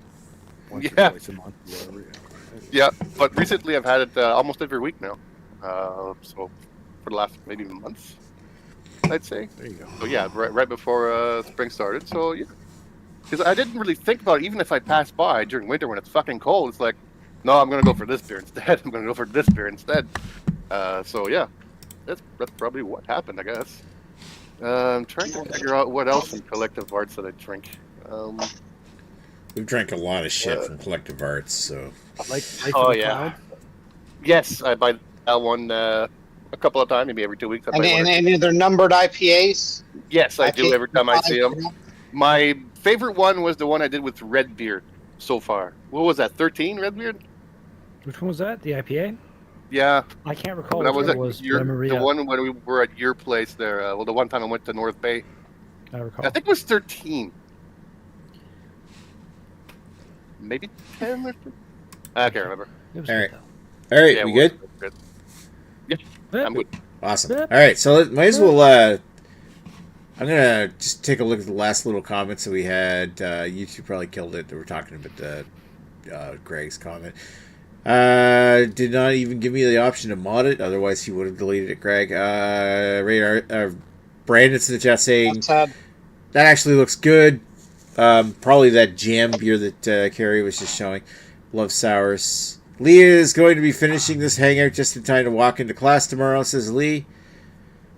once Yeah. or twice a month, or whatever. yeah, but recently I've had it almost every week now. So for the last maybe months, I'd say. There you go. So yeah, right before spring started. So yeah, because I didn't really think about it, even if I pass by during winter when it's fucking cold. It's like, no, I'm gonna go for this beer instead. I'm gonna go for this beer instead. So yeah, that's probably what happened, I guess. I'm trying to figure out what else in Collective Arts that I drink. We've drank a lot of shit from Collective Arts, so. Like Life Oh, in the yeah. Cloud? Yes, I buy that one a couple of times, maybe every 2 weeks. I buy one or And they're numbered IPAs. Yes, I do IPA every time I see them. 5, My favorite one was the one I did with Redbeard so far. What was that, 13 Redbeard? Which one was that? The IPA? Yeah, I can't recall that which was one it at was. your, but I remember, the yeah, one when we were at your place there. Well, the one time I went to North Bay. I recall. I think it was 13. Maybe 10 or something? I can't remember. It was All good, right. though. All right, Yeah, we it good? was good. I'm good. Awesome. All right, so might as well. I'm gonna just take a look at the last little comments that we had. You two probably killed it. We're talking about Greg's comment. Did not even give me the option to mod it. Otherwise, he would have deleted it. Greg. Radar. Brandon's in the chat saying That's sad. that actually looks good. Probably that jam beer that Carrie was just showing. Love sours. Leah is going to be finishing this hangout just in time to walk into class tomorrow, says Lee.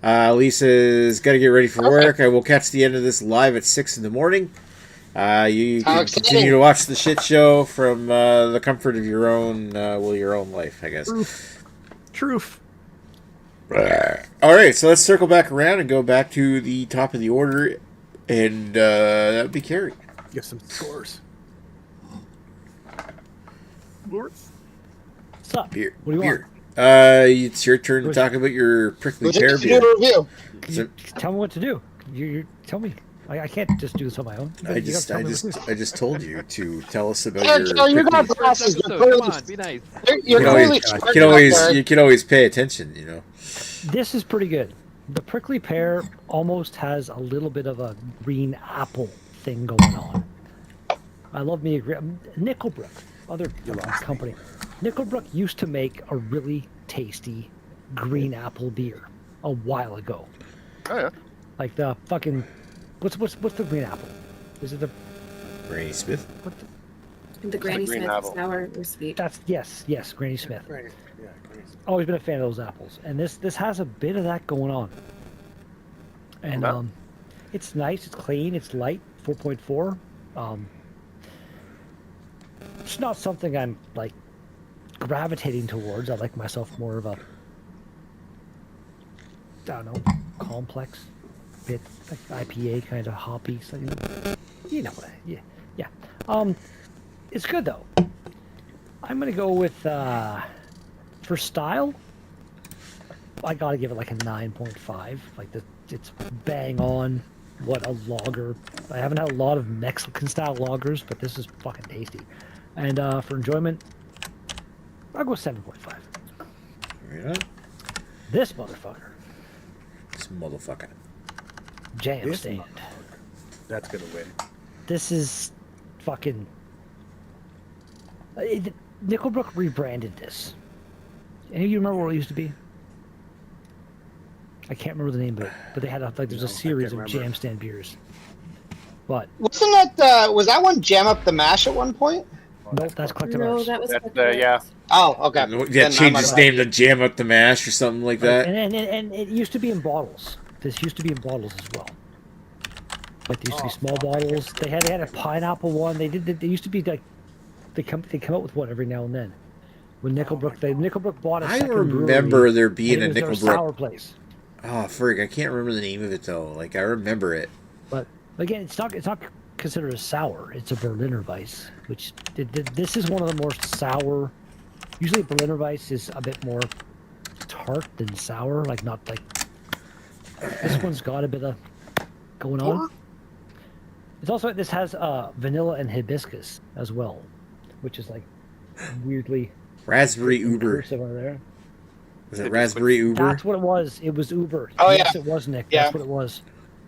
Lisa's got to get ready for work. I will catch the end of this live at 6 in the morning. You How can exciting. continue to watch the shit show from the comfort of your own life, I guess. Truth. All right, so let's circle back around and go back to the top of the order, and that would be Carrie. Get some scores. What's up? Beer. What do you beer. It's your turn to talk about your prickly Would you pear like to do beer. a review? So- Tell me what to do. You tell me. I can't just do this on my own. I just told you to tell us about Yeah, your. Joe, you got prickly- glasses. Episode, You're come clearly, on, be nice. you're You clearly can smarter always out there. you can always pay attention. You know. This is pretty good. The prickly pear almost has a little bit of a green apple thing going on. I love me a Nickelbrook, other company. Nickelbrook used to make a really tasty green apple beer a while ago. Oh yeah. Like the fucking what's the green apple? Is it the Granny Smith. what the, The Granny green Smith apple. sour or sweet. that's yes, Granny Smith. Right. Yeah. Great. Always been a fan of those apples, and this has a bit of that going on. And Okay. it's nice, it's clean, it's light, 4.4. It's not something I'm like gravitating towards. I like myself more of a, I don't know, complex bit, like IPA kind of hoppy. So you know what? Yeah. It's good though. I'm gonna go with for style. I gotta give it like a 9.5. Like it's bang on what a lager. I haven't had a lot of Mexican style lagers, but this is fucking tasty. And for enjoyment, I'll go 7.5. Yeah. This motherfucker, This motherfucker. jam This stand. That's gonna win. This is fucking. Nickelbrook rebranded this. Any of you remember what it used to be? I can't remember the name of it, but they had there's No, a I series can't of remember. jam stand beers. But Wasn't that was that one Jam Up the Mash at one point? nope, that's collective No, arts. that was That's, Collective yeah. Arts. Oh, okay. Yeah, Then I change might his have- name to Jam Up the Mash or something like that. And it used to be in bottles. This used to be in bottles as well. Like they used to be small bottles. They had a pineapple one. They used to be like they come out with one every now and then. When Nickelbrook bought a I second remember brewery, there being a and it was Nickelbrook. their sour place. Oh, frig! I can't remember the name of it though. Like I remember it. But again, it's not considered a sour. It's a Berliner Weiss, which this is one of the more sour. Usually Berliner Weiss is a bit more tart than sour. Like not like this one's got a bit of going on. It's also this has vanilla and hibiscus as well, which is like weirdly Raspberry Uber. cursive over there. Was it Raspberry Uber? That's what it was. It was Uber. Oh, yes, yeah. it was Nick. Yeah. That's what it was.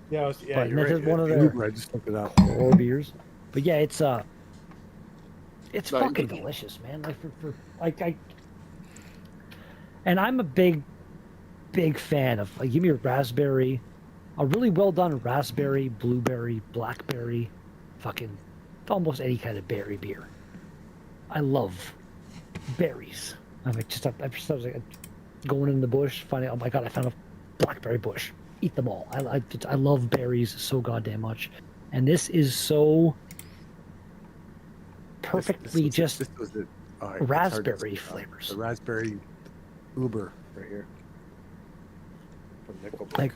Yeah, But you're this right. is one of their- Uber, I just looked it up. Or beers. But yeah, it's No, fucking delicious, man. Like for and I'm a big fan of like give me a raspberry, a really well done raspberry, blueberry, blackberry, fucking almost any kind of berry beer. I love berries. I was like going in the bush, finding oh my god, I found a blackberry bush. Eat them all. I love berries so goddamn much, and this is so perfectly This was the, all right, it's hard to raspberry say, flavors. The raspberry Uber right here. From Nickelbrook. Like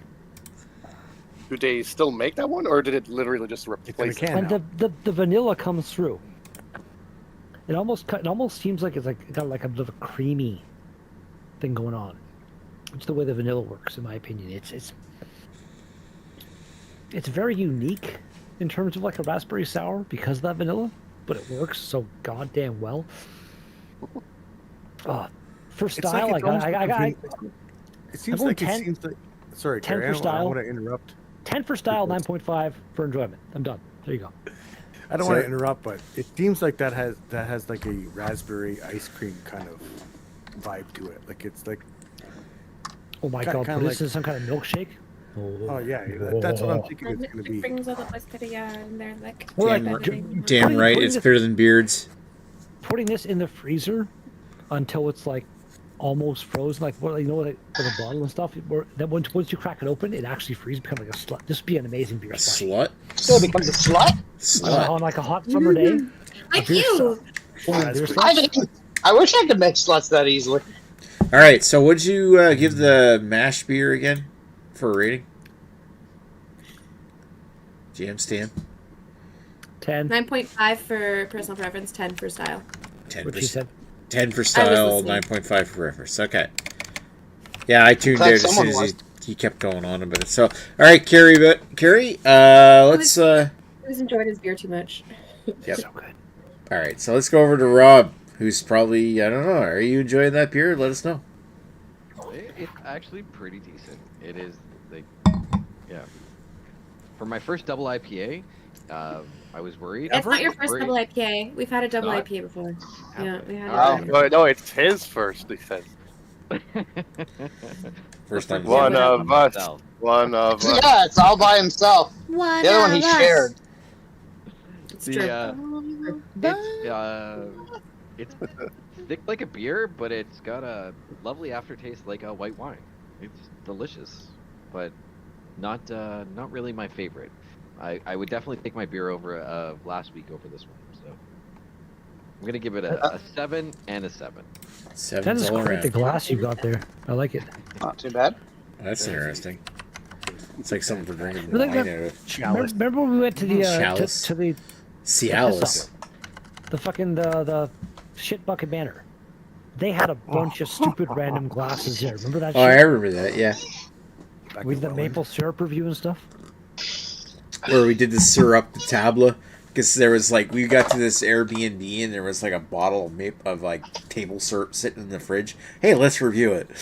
Do they still make that one, or did it literally just It's in a replace it? can and now. the vanilla comes through. It almost seems like it's like got like a bit of a creamy thing going on. It's the way the vanilla works, in my opinion. It's very unique in terms of like a raspberry sour because of that vanilla, but it works so goddamn well. For It's style, like it's almost like it seems going like 10 it seems like. Sorry, 10 Gary, for I style. don't want to interrupt. 10 for style, 9.5 for enjoyment. I'm done. There you go. I don't want So- to interrupt, but it seems like that has like a raspberry ice cream kind of vibe to it. Like it's like, Oh my Kinda god, put this like- in some kind of milkshake. oh yeah, that's what I'm thinking it's gonna be. Brings all the Westphalia and they're like. Or like Damn right, putting it's this- better than beards. Putting this in the freezer until it's like almost frozen, like what you know, like with a bottle and stuff. That once you crack it open, it actually freezes, becomes like a slut. This would be an amazing beer A slushie. slut? Still becomes a slut. Slut. On like a hot summer day. Like beer you! Or a beer I, slush. mean, I wish I could make sluts that easily. All right, so what'd you give the mash beer again for a rating? Jam stand? 10. 9.5 for personal preference, 10 for style. 10 What for, she said. 10 for style, listening. 9.5 for reference. Okay. Yeah, I tuned Glad out as someone soon as was. he he kept going on about it. So, all right, Carrie, let's. I was enjoying his beer too much. Yep. So good. All right, so let's go over to Rob, who's probably, I don't know, are you enjoying that beer? Let us know. It's actually pretty decent. It is like, yeah. For my first double IPA, I was worried. It's not your first Worried. double IPA. We've had a double Not? IPA before. Have Yeah, we? we had Oh, it. no, it's his first. He says. First time. One Yeah. of us. Myself. One of us. Yeah, it's all by himself. One The other one he of us. shared. It's The, true. It's thick like a beer, but it's got a lovely aftertaste like a white wine. It's delicious, but not really my favorite. I would definitely take my beer over last week over this one. So I'm gonna give it a 7 and a 7. That Seven's is all quite the around. glass you got there. I like it. Not too bad. That's interesting. It's like something for drinking Well, wine out like of. Chalice. Remember when we went to the Chalice. to the Cialis. the fucking the shit bucket banner? They had a bunch of stupid random glasses there. Remember that? Oh, I shit? remember that, yeah. Back With in the Welland. maple syrup review and stuff. Where we did the syrup, the tabla. Because there was like, we got to this Airbnb and there was like a bottle of like table syrup sitting in the fridge. Hey, let's review it.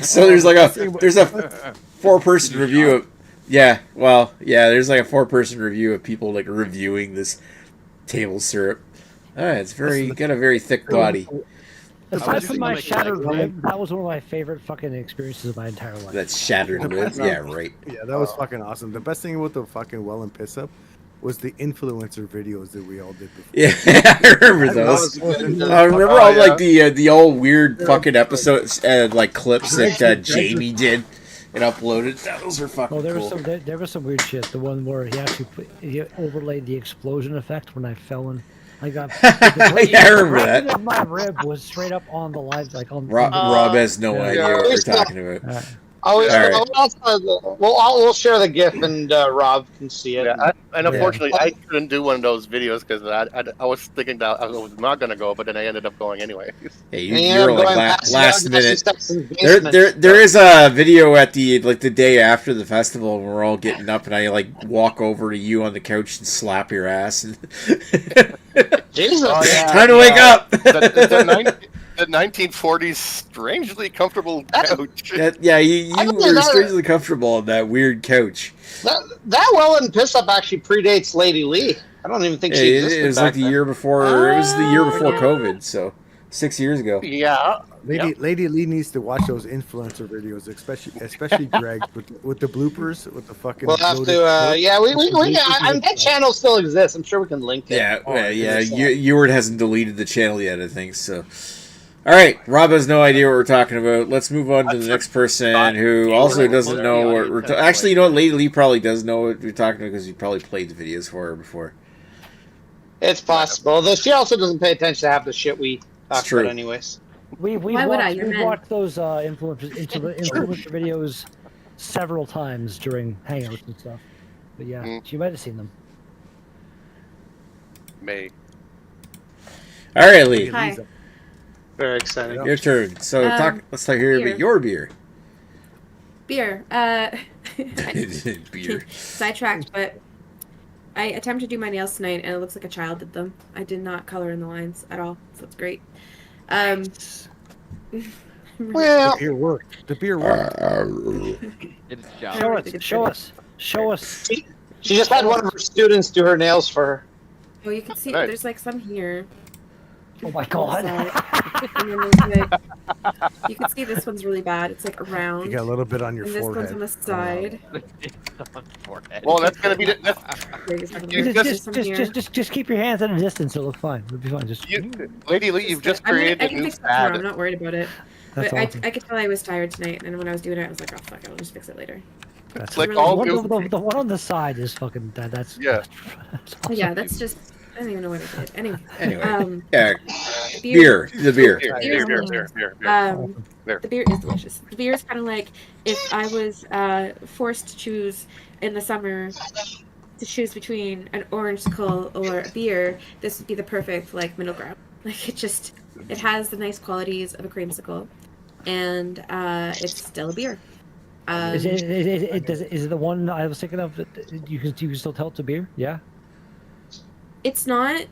So there's like there's a 4-person review of, there's like a 4-person review of people like reviewing this table syrup. It's got a very thick body. Aside just from my thinking, shattered like, rib, that was one of my favorite fucking experiences of my entire life. That's shattered ribs. Yeah, right. Yeah, that was fucking awesome. The best thing about the fucking well and piss up was the influencer videos that we all did before. Yeah, I remember That those. was good. I remember all like the old weird fucking episodes, like clips that Jamie did and uploaded. Those are fucking Oh, there cool. was there was some weird shit. The one where he actually he overlaid the explosion effect when I fell in. I got. Yeah, I remember the that. of my rib was straight up on the live, like on. Rob has no Yeah. idea what we're talking about. Oh, All right. we'll share the GIF and Rob can see it. Yeah, and unfortunately, I couldn't do one of those videos because I was thinking that I was not going to go, but then I ended up going anyway. Yeah, And you're going like past last the minute. steps in the basement. There is a video at the day after the festival when we're all getting up and I like walk over to you on the couch and slap your ass and Jesus. Oh, yeah. time to wake up. The 1940s strangely comfortable couch. You I don't were know. strangely comfortable on that weird couch. That well and piss up actually predates Lady Lee. I don't even think she existed It was back like the then. year before. It was the year before yeah. COVID, so 6 years ago. Yeah. Lady Lee needs to watch those influencer videos, especially Greg with the bloopers with the fucking. We'll have loaded to. pork. That channel still exists. I'm sure we can link it. Yeah, Oh, yeah. it's, Ewart hasn't deleted the channel yet, I think. So, all right. Rob has no idea what we're talking about. Let's move on to the next person who also doesn't know what we're. Actually, you know what? Lady Lee probably does know what we're talking about because you probably played the videos for her before. It's possible. Though she also doesn't pay attention to half the shit we talk true. about, anyways. We Why would I? You're we men. watched those influencer videos several times during hangouts and stuff. But yeah, Mm. she might have seen them. May. All right, Lee, Hi. Very exciting. your turn. So let's talk here beer. about your beer. Beer. Beer. Sidetracked, but I attempted to do my nails tonight, and it looks like a child did them. I did not color in the lines at all, so it's great. Well, The beer worked. The beer worked. It's Show us. she just had one of her students do her nails for her. Oh, you can see Nice. there's like some here. Oh my god. And then there's like, you can see this one's really bad. It's like around. You got a little bit on your And this forehead. one's on the side. Well, that's gonna be Just keep your hands at a distance. It'll look fine. It'll be fine. Just Lady Lee. You've just I mean, created I a can new fix that tomorrow. I'm fad. not worried about it. that's But awesome. I could tell I was tired tonight, and when I was doing it, I was like, oh fuck, I'll just fix it later. That's Like really all good. new. the one on the side is fucking that's Yeah. that's Oh, yeah, that's just. I don't even know what I did. Anyway, Anyway, yeah, beer. beer. The beer. Beer. awesome. The beer is delicious. The beer is kind of like if I was forced to choose in the summer to choose between an orange-sicle or a beer. This would be the perfect like middle ground. Like it has the nice qualities of a creamsicle, and it's still a beer. Is it the one I was thinking of? That you can still tell it's a beer? Yeah. It's not.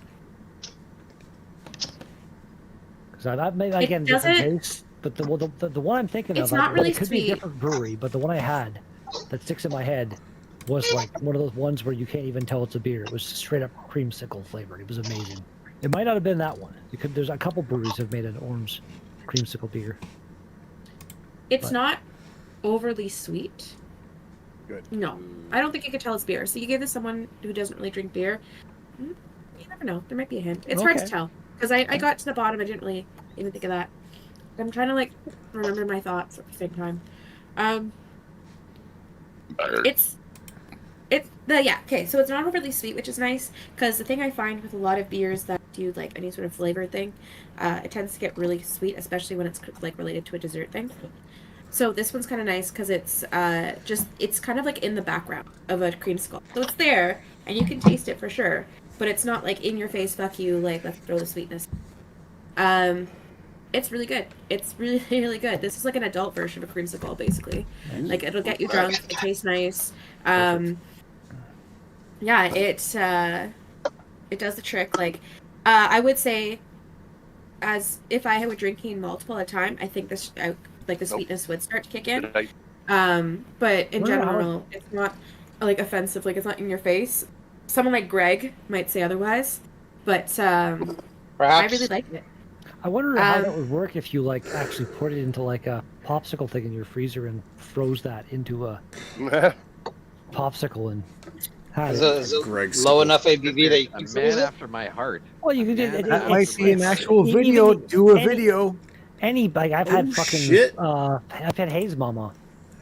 Because I've made again different tastes, but the one I'm thinking It's of, not really it could be a sweet. different brewery, but the one I had that sticks in my head was like one of those ones where you can't even tell it's a beer. It was straight up creamsicle flavored. It was amazing. It might not have been that one. There's a couple breweries have made an orange creamsicle beer. It's not overly sweet. Good. No, I don't think you could tell it's beer. So you gave this to someone who doesn't really drink beer. You never know. There might be a hint. It's hard to tell because I got to the bottom. I didn't really even think of that. I'm trying to like remember my thoughts at the same time. Okay. So it's not overly sweet, which is nice because the thing I find with a lot of beers that do like any sort of flavor thing, it tends to get really sweet, especially when it's like related to a dessert thing. So this one's kind of nice because it's it's kind of like in the background of a creamsicle. So it's there and you can taste it for sure, but it's not like in your face, fuck you, like let's throw the sweetness. It's really good. It's really, really good. This is like an adult version of a creamsicle, basically. Like it'll get you drunk. It tastes nice. Yeah, it does the trick. Like, I would say, as if I were drinking multiple at a time, I think this like the sweetness would start to kick in. But in general, it's not like offensive. Like it's not in your face. Someone like Greg might say otherwise, but I really like it. I wonder how that would work if you like actually put it into like a popsicle thing in your freezer and froze that into a popsicle and had it. Is it low enough ABV that you can A freeze man it? after my heart. Well, you can do That might be an actual video. Do a video. Like I've had fucking shit. I've had Haze Mama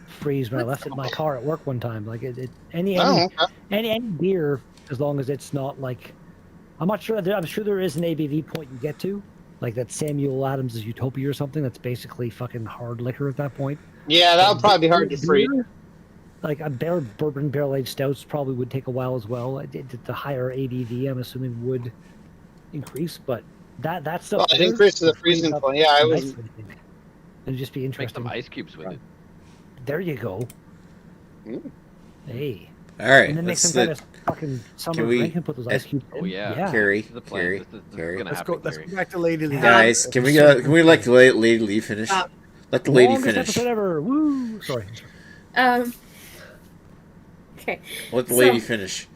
freeze when I left it in my car at work one time. Like any beer, as long as it's not like, I'm sure there is an ABV point you get to, like that Samuel Adams' Utopia or something. That's basically fucking hard liquor at that point. Yeah, that would probably be hard to freeze. Like a bourbon barrel-aged stouts probably would take a while as well. The higher ABV, I'm assuming, would increase, but that stuff. Well, it increases the freezing point. Yeah, I was. It'd just be Make interesting. some ice cubes with it. There you go. Hey. All right. And then make some kind of fucking summer drink and put those ice cubes in. Oh yeah. Carrie, This is the plan. Carrie, This is Carrie. gonna Let's happen, go. Let's Carrie. go back to Lady Lee. Guys, can we let Lady Lee finish? Let the lady Longest finish. episode ever. Woo! Sorry. Okay. Let the lady finish.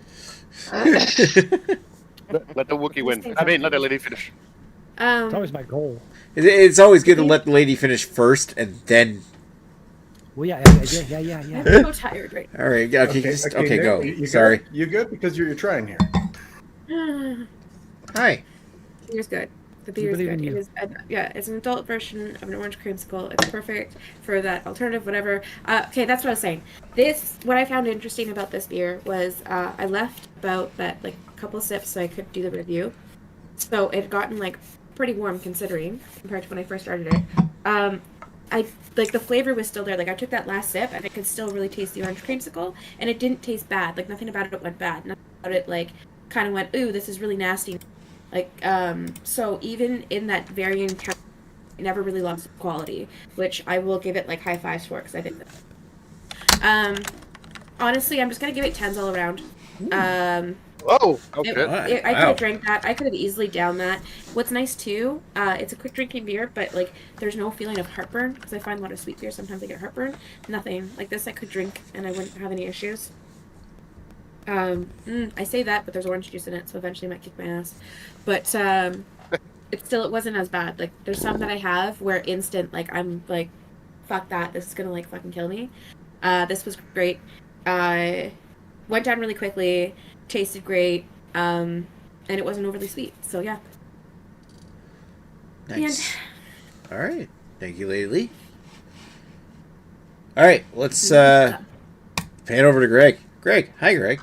Let the Wookiee win. I mean, let the lady finish. It's always my goal. It's always good to let the lady finish first and then. Well, yeah. I'm so tired right All right. Okay. Okay. Nick, Go. you Sorry. Good? You good? Because you're trying here. now. Hi. Beer's good. The beer's believe in good. you. It is, it's an adult version of an orange creamsicle. It's perfect for that alternative, whatever. Okay, that's what I was saying. What I found interesting about this beer was I left about that like couple sips so I could do the review. So it had gotten like pretty warm considering compared to when I first started it. I like the flavor was still there. Like I took that last sip and I could still really taste the orange creamsicle, and it didn't taste bad. Like nothing about it went bad. Nothing about it like kind of went, ooh, this is really nasty. Like so even in that very intense, it never really lost quality, which I will give it like high fives for because I think that. Honestly, I'm just gonna give it 10s all around. Whoa. Okay. I could have drank that. I could have easily downed that. What's nice too, it's a quick drinking beer, but like there's no feeling of heartburn because I find a lot of sweet beers sometimes I get heartburn. Nothing like this I could drink and I wouldn't have any issues. I say that, but there's orange juice in it, so eventually it might kick my ass. But it wasn't as bad. Like there's some that I have where instant like I'm like, fuck that, this is gonna like fucking kill me. This was great. Went down really quickly. Tasted great, and it wasn't overly sweet. So yeah. Nice. All right. Thank you, Lady Lee. All right. Let's pan over to Greg. Greg. Hi, Greg.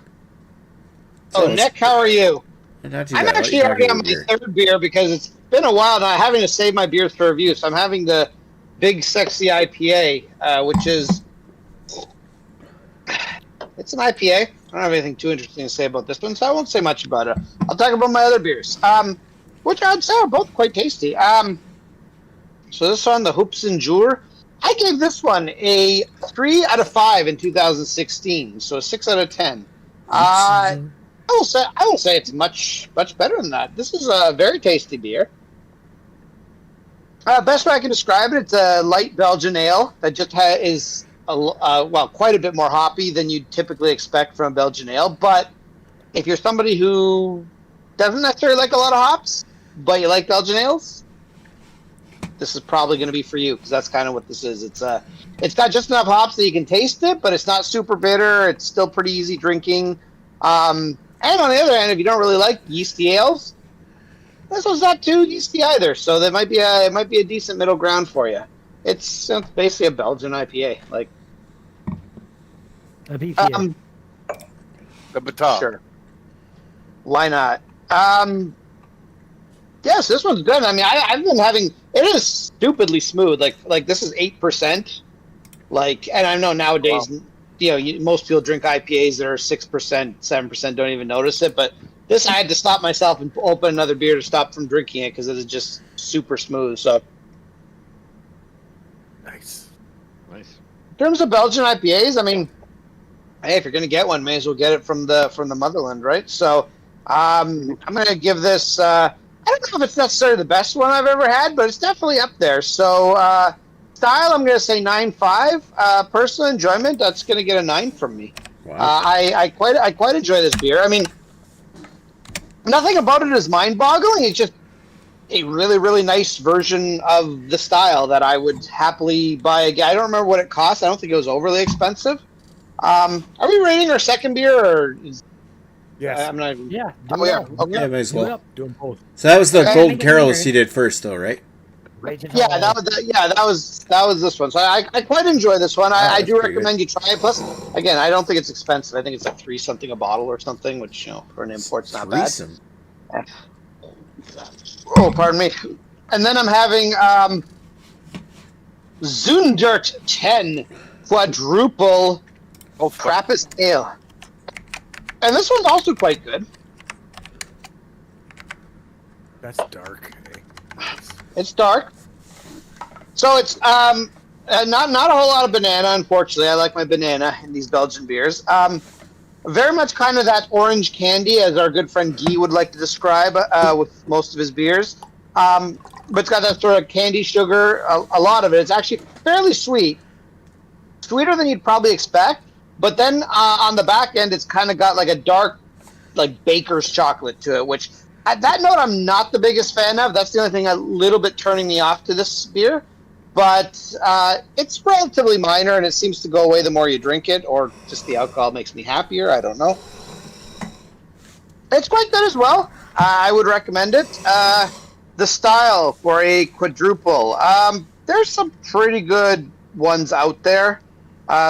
Oh, Nick, how are you? Not too I'm bad. actually already on my third beer because it's been a while now. I'm having to save my beers for review, so I'm having the Big Sexy IPA, which is it's an IPA. I don't have anything too interesting to say about this one, so I won't say much about it. I'll talk about my other beers, which I'd say are both quite tasty. So this one, the Hoops and Jour, I gave this one a 3 out of 5 in 2016, so a 6 out of 10. I will say it's much better than that. This is a very tasty beer. Best way I can describe it, it's a light Belgian ale that just is quite a bit more hoppy than you'd typically expect from a Belgian ale. But if you're somebody who doesn't necessarily like a lot of hops, but you like Belgian ales, this is probably going to be for you, because that's kind of what this is. It's got just enough hops that you can taste it, but it's not super bitter. It's still pretty easy drinking. And on the other hand, if you don't really like yeasty ales, this one's not too yeasty either. So there might be a decent middle ground for you. It's basically a Belgian IPA, like A BPA. The baton. Sure. Why not? Yes, this one's good. I mean, I've been having. It is stupidly smooth. Like this is 8%. And I know nowadays, most people drink IPAs that are 6%, 7%, don't even notice it. But this, I had to stop myself and open another beer to stop from drinking it because it is just super smooth. So, Nice. in terms of Belgian IPAs, I mean, hey, if you're gonna get one, may as well get it from the motherland, right? So, I'm gonna give this. I don't know if it's necessarily the best one I've ever had, but it's definitely up there. So, style, I'm gonna say 9.5. Personal enjoyment, that's gonna get a 9 from me. Wow. I quite enjoy this beer. I mean, nothing about it is mind-boggling. It's just a really, really nice version of the style that I would happily buy again. I don't remember what it cost. I don't think it was overly expensive. Are we rating our second beer, or Yes. I'm not even. Yeah. Oh, yeah. Okay. Yeah, might as Do it well. up. Doing both. So that was the Okay. Golden Carolus you did first, though, right? Rate it Yeah, all. that was this one. So I quite enjoy this one. I that's do pretty recommend you try it. Plus, again, I don't think it's expensive. I think it's like $3 something a bottle or something, which for an import's not bad. Threesome. Oh, pardon me. And then I'm having Zundert 10 quadruple Trappist ale, and this one's also quite good. That's dark. Eh? It's dark, so it's not a whole lot of banana. Unfortunately, I like my banana in these Belgian beers. Very much kind of that orange candy, as our good friend Guy would like to describe with most of his beers. But it's got that sort of candy sugar. A lot of it. It's actually fairly sweet, sweeter than you'd probably expect. But then on the back end, it's kind of got like a dark, like baker's chocolate to it, which at that note I'm not the biggest fan of. That's the only thing a little bit turning me off to this beer. But it's relatively minor, and it seems to go away the more you drink it, or just the alcohol makes me happier. I don't know. It's quite good as well. I would recommend it. The style for a quadruple. There's some pretty good ones out there.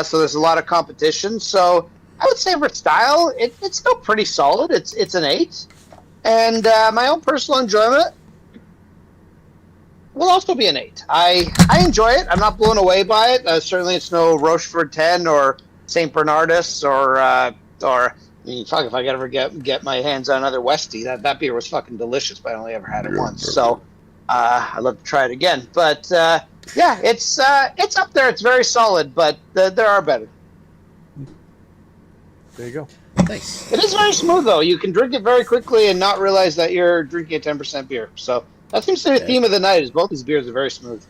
So there's a lot of competition. So I would say for style, it's still pretty solid. It's an 8. And my own personal enjoyment will also be an 8. I enjoy it. I'm not blown away by it. Certainly it's no Rochefort 10 or St. Bernardus or I mean, fuck, if I could ever get my hands on another Westie, that beer was fucking delicious, but I only ever had it once. So I'd love to try it again. But yeah, it's up there. It's very solid, but there are better. There you go. Nice. It is very smooth, though. You can drink it very quickly and not realize that you're drinking a 10% beer. So that seems to be the theme of the night. Is both these beers are very smooth.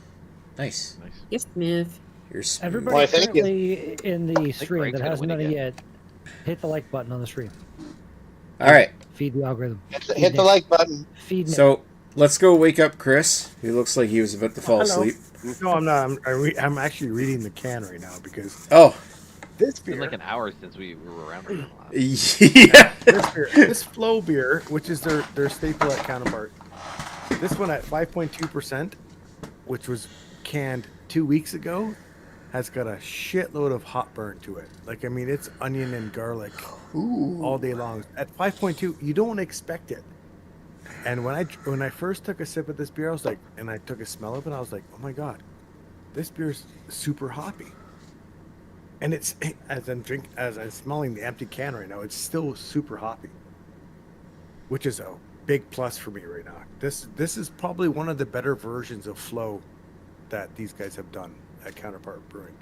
Nice. Yes, Smith. You're smooth. Everybody Why, thank you. currently in the stream Greg's that gonna hasn't win done it again. yet, hit the like button on the stream. All right. Feed the algorithm. Hit the like button. Feed Nick. So let's go wake up Chris, who looks like he was about to fall Hello. asleep. No, I'm not. I'm actually reading the can right now because Oh, this It's been beer, like an hour since we were around for a while. yeah. this Flow beer, which is their staple at counterpart, this one at 5.2%, which was canned 2 weeks ago, has got a shitload of hot burn to it. Like, I mean, it's onion and garlic all day long. At 5.2, you don't expect it. And when I first took a sip of this beer, I was like, and I took a smell of it, I was like, oh my god, this beer's super hoppy. And it's as I'm smelling the empty can right now, it's still super hoppy, which is a big plus for me right now. This is probably one of the better versions of Flow that these guys have done at Counterpart Brewing.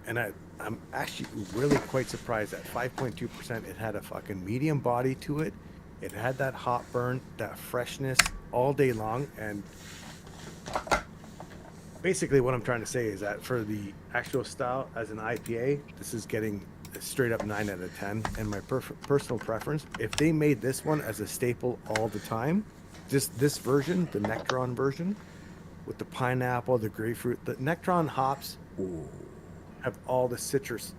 And I'm actually really quite surprised at 5.2%. It had a fucking medium body to it. It had that hop burn, that freshness all day long. And basically what I'm trying to say is that for the actual style as an IPA, this is getting a straight up 9 out of 10. And my personal preference, if they made this one as a staple all the time, this version, the Nectron version, with the pineapple, the grapefruit, the Nectron hops have all the citrus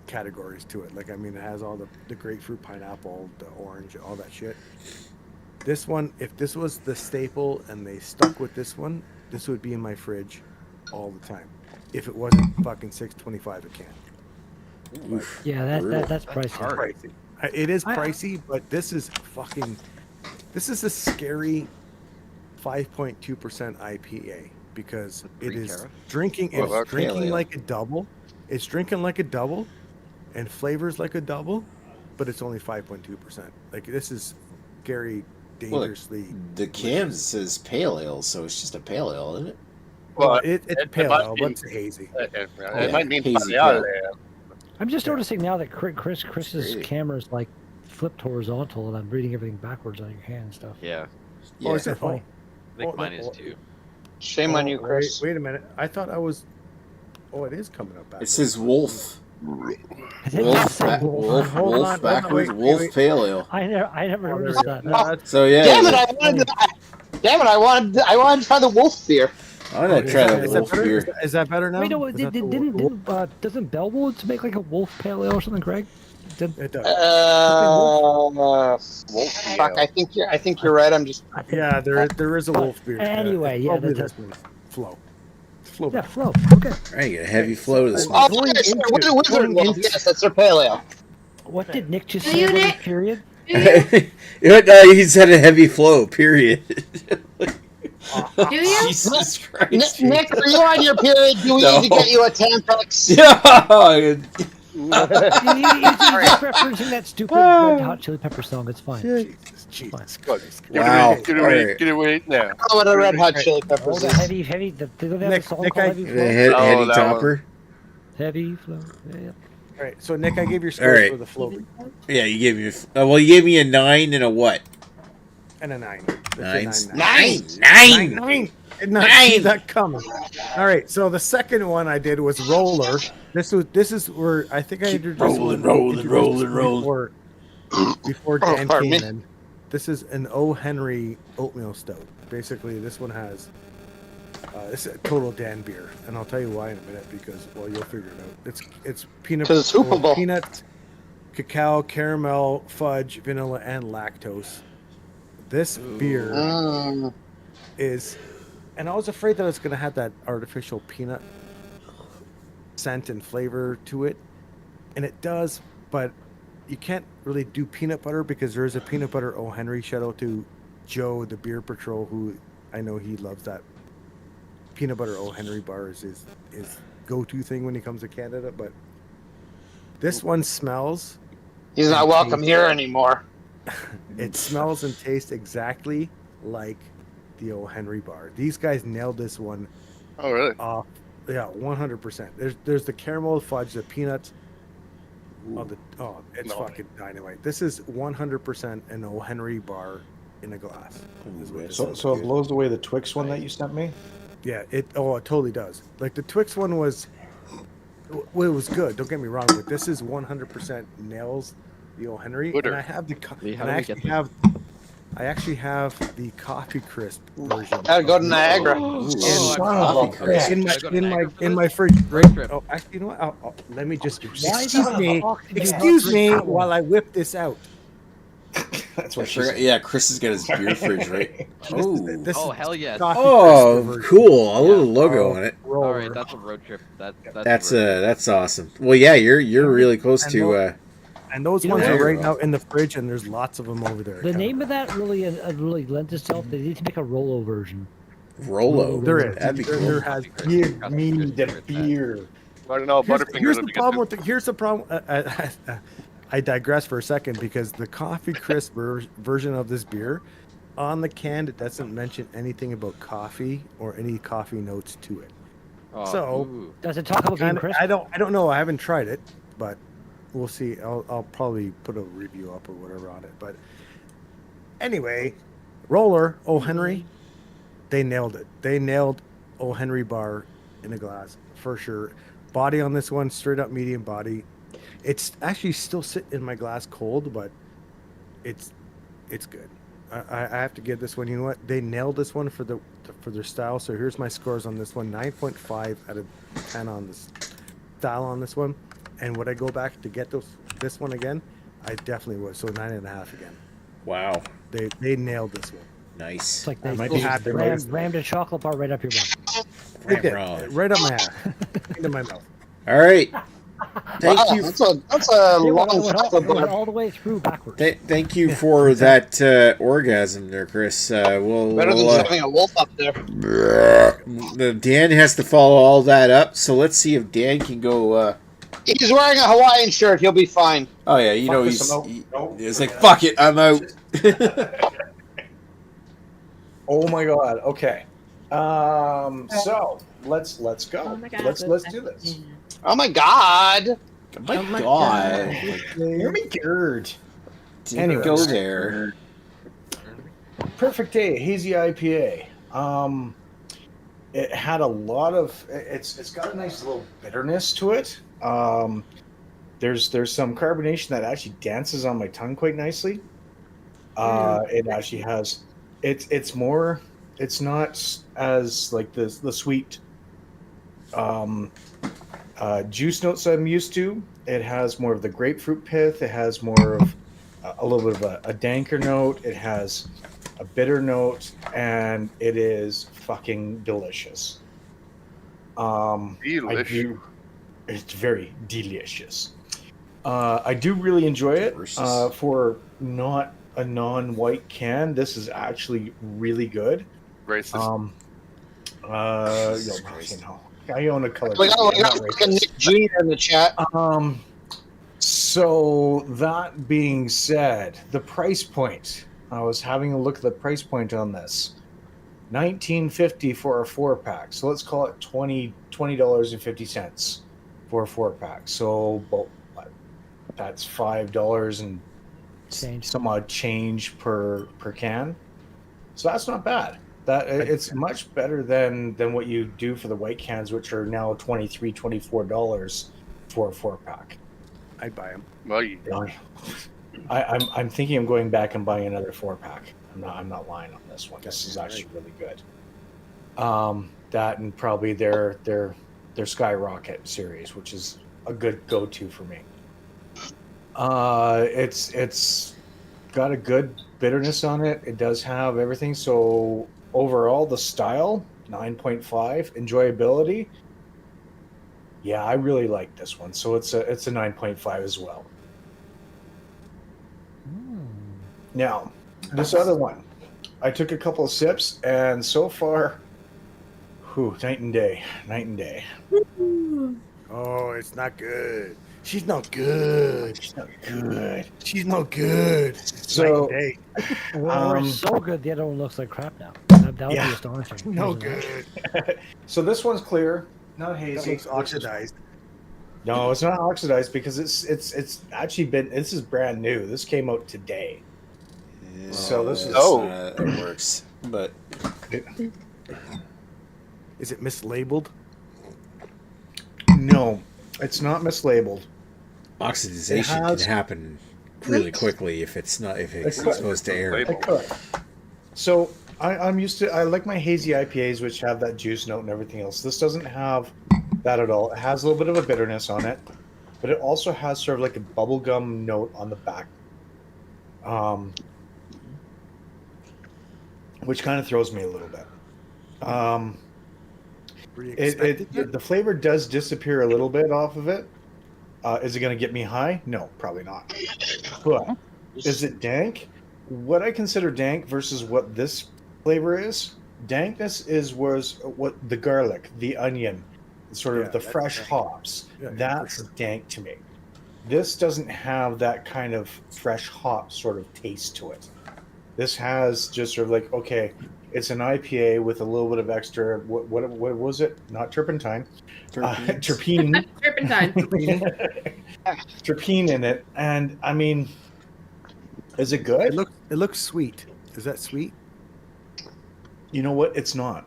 categories to it. Like, I mean, it has all the grapefruit, pineapple, the orange, all that shit. This one, if this was the staple and they stuck with this one, this would be in my fridge all the time. If it wasn't fucking $6.25 a can. Yeah, that's pricey. Pricey. It is pricey, but this is a scary 5.2% IPA because it is drinking. It's drinking like a double. It's drinking like a double, and flavors like a double, but it's only 5.2%. Like, this is scary, dangerously. Well, the can says pale ale, so it's just a pale ale, isn't it? Well, it's pale ale, but it's hazy. It might mean hazy pale. I'm just noticing now that Chris's camera's like flipped horizontal, and I'm reading everything backwards on your hand and stuff. Yeah. Oh, is it funny? I think mine is too. Shame on you, Chris. Wait a minute. I thought I was. Oh, it is coming up back. It says wolf. Wolf Backwards, wolf pale ale. I never noticed that. No, So yeah. Damn it! I wanted to try the wolf beer. I'm gonna try the wolf beer. Is that better now? Wait, no, doesn't Bellwoods make like a wolf pale ale or something, Greg? It does. Fuck! I think you're right. I'm just. Yeah, there is a wolf beer. Anyway, yeah, probably that's this one. Flow. Flow. Yeah, flow. Okay. Right, a heavy flow to this Oh, one. yes, Wizard Wolf. Yes, that's their pale ale. What did Nick just Do you, say? Nick? Period. He's had a heavy flow. Period. Do you? Jesus Christ. Nick, are you on your period? Do we need to get you a Tampax? Yeah. He's referencing that stupid Red Hot Chili Pepper song. It's fine. Jesus Christ. Wow. Get away now. Oh, what a Red Hot Chili Oh, Peppers the is. heavy. They don't have a song called Heavy The Flow. heady that topper. Heavy Flow. Yeah. All right, so Nick, I gave your scores right. for the flow Yeah, you gave me. Well, you gave me a 9 and a what? and a 9. Nine. Did not see that coming. All right, so the second one I did was Roller. This is where I think I introduced rolling before Dan came in. This is an O. Henry oatmeal stout. Basically, this one has this is a total Dan beer, and I'll tell you why in a minute because you'll figure it out. It's peanut, Because it's hoopable. Peanuts, cacao, caramel, fudge, vanilla, and lactose. This beer is, and I was afraid that it's going to have that artificial peanut scent and flavor to it, and it does, but you can't really do peanut butter because there is a peanut butter O. Henry. Shout out to Joe, the beer patrol, who I know he loves that. Peanut butter O. Henry bar is his go-to thing when he comes to Canada, but this one smells. He's not welcome here anymore. It smells and tastes exactly like the O. Henry bar. These guys nailed this one. Oh, really? Yeah, 100%. There's the caramel fudge, the peanuts. It's fucking dynamite. This is 100% an O. Henry bar in a glass. So it blows away the Twix one that you sent me? Yeah, it totally does. Like the Twix one was, well, it was good. Don't get me wrong, but this is 100% nails the O. Henry. Gooder. And I have I actually have the coffee crisp version. Gotta go to Niagara. In my fridge, right? Oh, actually, you know what? Let me just excuse me while I whip this out. That's what Yeah, Chris has got his beer fridge, right? Oh, hell yes. Oh, cool! A little logo on it. All right, that's a road trip. That's awesome. Well, yeah, you're really close to. And those ones are right now in the fridge, and there's lots of them over there. The name of that really lends itself. They need to make a Rolo version. Rolo. There is. That'd be cool. There has. Give me the beer. I don't know. Here's the problem. Here's the problem. I digress for a second because the coffee crisp version of this beer on the can, it doesn't mention anything about coffee or any coffee notes to it. Oh, So, ooh. Does it talk about being crisp? I don't know. I haven't tried it, but we'll see. I'll probably put a review up or whatever on it. But anyway, Roller O. Henry, they nailed it. They nailed O. Henry bar in a glass for sure. Body on this one, straight up medium body. It's actually still sitting in my glass cold, but it's good. I have to give this one. You know what? They nailed this one for their style. So here's my scores on this one: 9.5 out of 10 on this style on this one. And would I go back to get this one again? I definitely would. So 9.5 again. Wow. They nailed this one. Nice. It's like they might be- there might be- rammed a chocolate bar right up your butt. They did. Wrong. Right up my ass, into my mouth. All right. Thank Wow, you. That's a It long went chocolate bar. all the way through backwards. Thank you for that orgasm there, Chris. We'll, Better than we'll, having a wolf up there. Dan has to follow all that up, so let's see if Dan can go. He's wearing a Hawaiian shirt. He'll be fine. Oh yeah, you know Fuck this, he's. I'm out. He, Nope. it's like fuck it, I'm out. Oh my god. Okay. So let's go. Oh my God. Let's do this. Oh my god. Oh my god. Hear me, Gerd. Didn't Anyways. go there. Perfect Day Hazy IPA. It had a lot of. It's got a nice little bitterness to it. There's some carbonation that actually dances on my tongue quite nicely. It actually has. It's more. It's not as like the sweet juice notes I'm used to. It has more of the grapefruit pith. It has more of a little bit of a danker note. It has a bitter note, and it is fucking delicious. Delicious. It's very delicious. I do really enjoy it. Delicious. For not a non-white can, this is actually really good. Racist. I own a color. We got, TV, we I'm got not fucking racist. Nick Jr. in the chat. So that being said, the price point. I was having a look at the price point on this. $19.50 for a 4-pack. So let's call it $20.50 for a 4-pack. So that's $5 and Change. some odd change per can. So that's not bad. It's much better than what you do for the white cans, which are now $23, $24 for a 4-pack. I'd buy them. Well, you, I'm thinking of going back and buying another 4-pack. I'm not lying on this one. This is actually really good. That and probably their Skyrocket series, which is a good go-to for me. It's got a good bitterness on it. It does have everything. So overall, the style 9.5, enjoyability. Yeah, I really like this one. So it's a 9.5 as well. Now, this other one, I took a couple of sips, and so far, night and day. Oh, it's not good. She's not good. It's not good. She's not good. So, Night and day. We're so good, the other one looks like crap now. That would Yeah. be astonishing. No Isn't it? good. so this one's clear, not It hazy. looks oxidized. No, it's not oxidized because it's actually been. This is brand new. This came out today. So this is- it works, but Is it mislabeled? No, it's not mislabeled. oxidization It can has- happen really quickly if it's exposed to air. I could. So I'm used to. I like my hazy IPAs, which have that juice note and everything else. This doesn't have that at all. It has a little bit of a bitterness on it, but it also has sort of like a bubblegum note on the back, which kind of throws me a little bit. Were you expecting it? The flavor does disappear a little bit off of it. Is it going to get me high? No, probably not. But is it dank? What I consider dank versus what this flavor is, dankness was what the garlic, the onion, sort of Yeah, the that's fresh dank. hops. Yeah, for That's sure. dank to me. This doesn't have that kind of fresh hop sort of taste to it. This has just sort of like, okay, it's an IPA with a little bit of extra. What was it? Not turpentine. Terpene. Turpentine. Terpene in it, and I mean, is it good? It looks sweet. Is that sweet? You know what? It's not.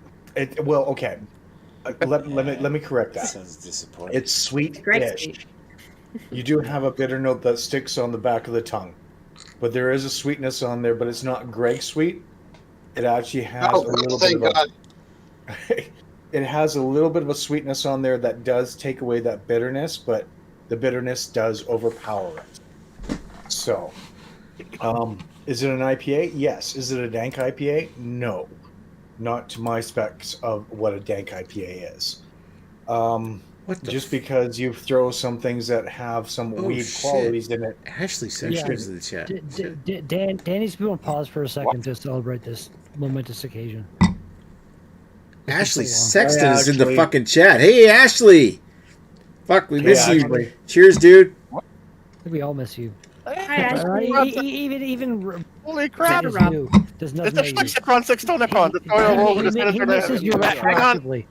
Well, okay. Let me correct that. Sounds disappointing. It's sweet-ish. Great sweet. You do have a bitter note that sticks on the back of the tongue, but there is a sweetness on there. But it's not Greg sweet. It actually has a little bit thank of God. it has a little bit of a sweetness on there that does take away that bitterness, but the bitterness does overpower it. So, is it an IPA? Yes. Is it a dank IPA? No, not to my specs of what a dank IPA is. What the Just because you throw some things that have some Oh, weed shit. qualities in it. Ashley Sexton's in the chat. Dan needs to be on pause for a second to celebrate this momentous occasion. Ashley so long. Sexton Hi, is in the Ashley. fucking chat. Hey, Ashley! Fuck, we miss you. Ashley. Cheers, dude. I think we all miss you. Hi, Ashley. Even Holy crap! does Rob. you. Does It's nothing a make you. Flexicron 6-Tonacron. The Toyo Roll with the He misses you Hang on. retroactively.